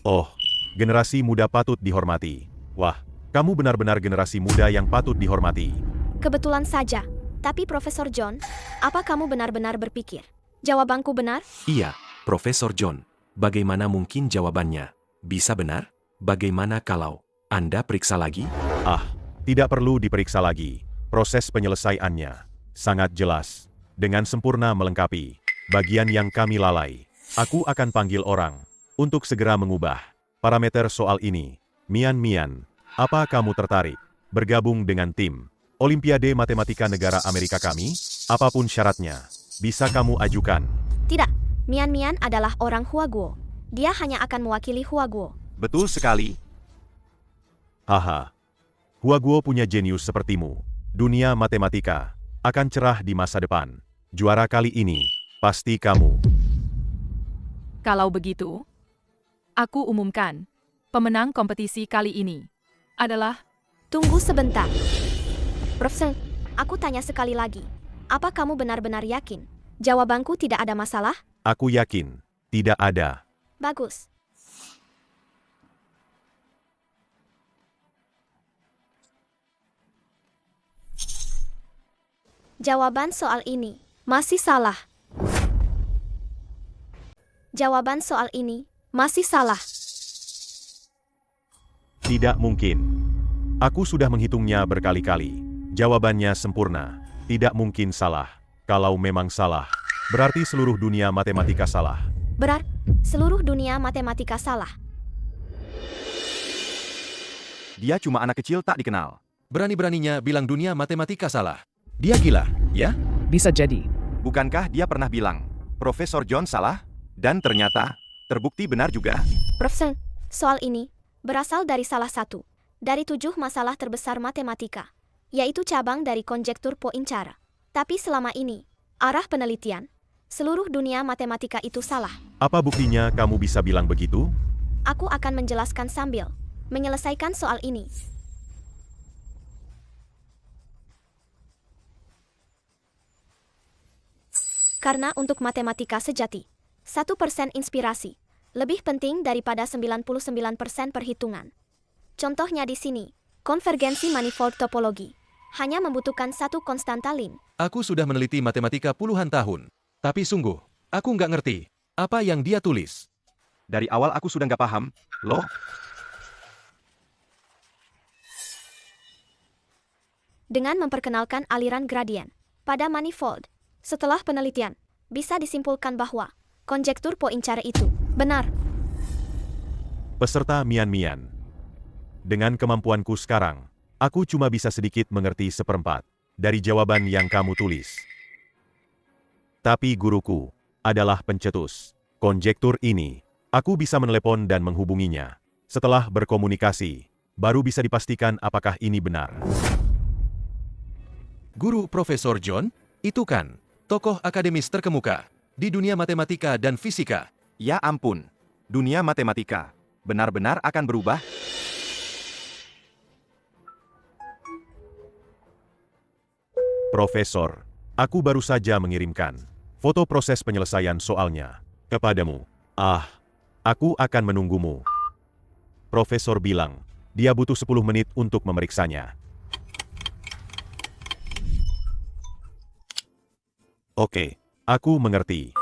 Oh, generasi muda patut dihormati. Wah, kamu benar-benar generasi muda yang patut dihormati. Kebetulan saja. Tapi Profesor John, apa kamu benar-benar berpikir jawabanku benar? Iya, Profesor John. Bagaimana mungkin jawabannya bisa benar? Bagaimana kalau Anda periksa lagi? Ah, tidak perlu diperiksa lagi. Proses penyelesaiannya sangat jelas. Dengan sempurna melengkapi bagian yang kami lalai. Aku akan panggil orang untuk segera mengubah parameter soal ini. Mian, apa kamu tertarik bergabung dengan tim Olimpiade Matematika Negara Amerika kami? Apapun syaratnya, bisa kamu ajukan. Tidak, Mian adalah orang Huaguo. Dia hanya akan mewakili Huaguo. Betul sekali. Haha. Huaguo punya jenius sepertimu. Dunia matematika akan cerah di masa depan. Juara kali ini pasti kamu. Kalau begitu, aku umumkan pemenang kompetisi kali ini adalah... Tunggu sebentar. Profesor, aku tanya sekali lagi. Apa kamu benar-benar yakin jawabanku tidak ada masalah? Aku yakin tidak ada. Bagus. Jawaban soal ini masih salah. Jawaban soal ini masih salah. Tidak mungkin. Aku sudah menghitungnya berkali-kali. Jawabannya sempurna. Tidak mungkin salah. Kalau memang salah, berarti seluruh dunia matematika salah. Berarti seluruh dunia matematika salah. Dia cuma anak kecil tak dikenal. Berani-beraninya bilang dunia matematika salah. Dia gila, ya? Bisa jadi. Bukankah dia pernah bilang, Profesor John salah? Dan ternyata, terbukti benar juga. Profesor, soal ini berasal dari salah satu dari 7 masalah terbesar matematika, yaitu cabang dari konjektur Poincaré. Tapi selama ini, arah penelitian, seluruh dunia matematika itu salah. Apa buktinya kamu bisa bilang begitu? Aku akan menjelaskan sambil menyelesaikan soal ini. Karena untuk matematika sejati, 1% inspirasi lebih penting daripada 99% perhitungan. Contohnya di sini, konvergensi manifold topologi hanya membutuhkan satu konstanta Lin. Aku sudah meneliti matematika puluhan tahun. Tapi sungguh, aku nggak ngerti apa yang dia tulis. Dari awal aku sudah nggak paham, loh. Dengan memperkenalkan aliran gradien pada manifold, setelah penelitian, bisa disimpulkan bahwa konjektur Poincaré itu benar. Peserta Mian-Mian. Dengan kemampuanku sekarang, aku cuma bisa sedikit mengerti 1/4 dari jawaban yang kamu tulis. Tapi guruku adalah pencetus konjektur ini. Aku bisa menelepon dan menghubunginya. Setelah berkomunikasi, baru bisa dipastikan apakah ini benar. Guru Profesor John, itu kan tokoh akademis terkemuka di dunia matematika dan fisika. Ya ampun, dunia matematika benar-benar akan berubah. Profesor, aku baru saja mengirimkan foto proses penyelesaian soalnya kepadamu. Aku akan menunggumu. Profesor bilang, dia butuh 10 menit untuk memeriksanya. Oke, aku mengerti.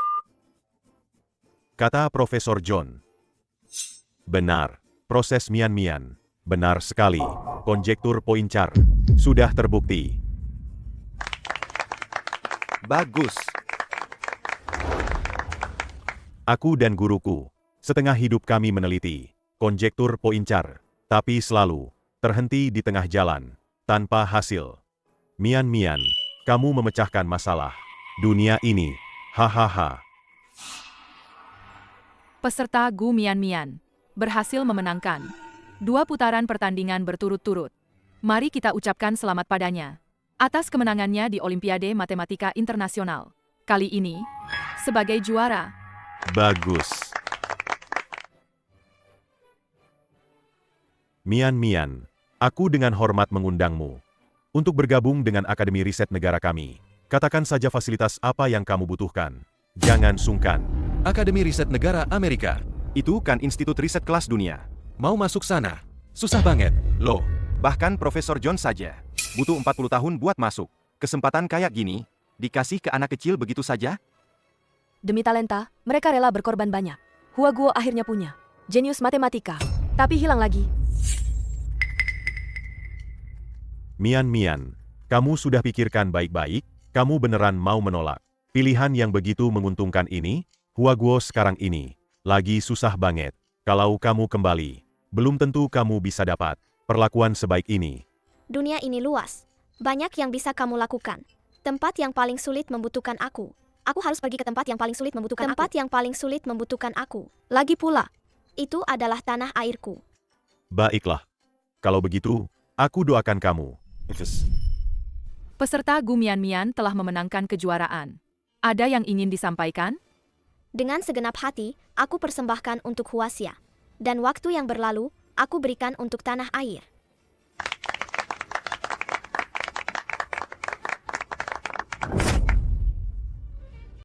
Kata Profesor John. Benar, proses Mian-Mian. Benar sekali, konjektur Poincaré sudah terbukti. Bagus. Aku dan guruku, setengah hidup kami meneliti konjektur Poincaré, tapi selalu terhenti di tengah jalan, tanpa hasil. Mian-Mian, kamu memecahkan masalah dunia ini, hahaha. Peserta Gu Mian-Mian berhasil memenangkan 2 putaran pertandingan berturut-turut. Mari kita ucapkan selamat padanya atas kemenangannya di Olimpiade Matematika Internasional. Kali ini, sebagai juara. Bagus. Mian-Mian, aku dengan hormat mengundangmu untuk bergabung dengan Akademi Riset Negara kami. Katakan saja fasilitas apa yang kamu butuhkan. Jangan sungkan. Akademi Riset Negara Amerika. Itu kan institut riset kelas dunia. Mau masuk sana? Susah banget, loh. Bahkan Profesor John saja butuh 40 tahun buat masuk. Kesempatan kayak gini, dikasih ke anak kecil begitu saja? Demi talenta, mereka rela berkorban banyak. Huaguo akhirnya punya jenius matematika, tapi hilang lagi. Mian-Mian, kamu sudah pikirkan baik-baik? Kamu beneran mau menolak pilihan yang begitu menguntungkan ini? Huaguo sekarang ini lagi susah banget. Kalau kamu kembali, belum tentu kamu bisa dapat perlakuan sebaik ini. Dunia ini luas. Banyak yang bisa kamu lakukan. Tempat yang paling sulit membutuhkan aku. Aku harus pergi ke tempat yang paling sulit membutuhkan aku. Tempat yang paling sulit membutuhkan aku. Lagi pula, itu adalah tanah airku. Baiklah. Kalau begitu, aku doakan kamu. Peserta Gu Mian-Mian telah memenangkan kejuaraan. Ada yang ingin disampaikan? Dengan segenap hati, aku persembahkan untuk Huaxia. Dan waktu yang berlalu, aku berikan untuk tanah air.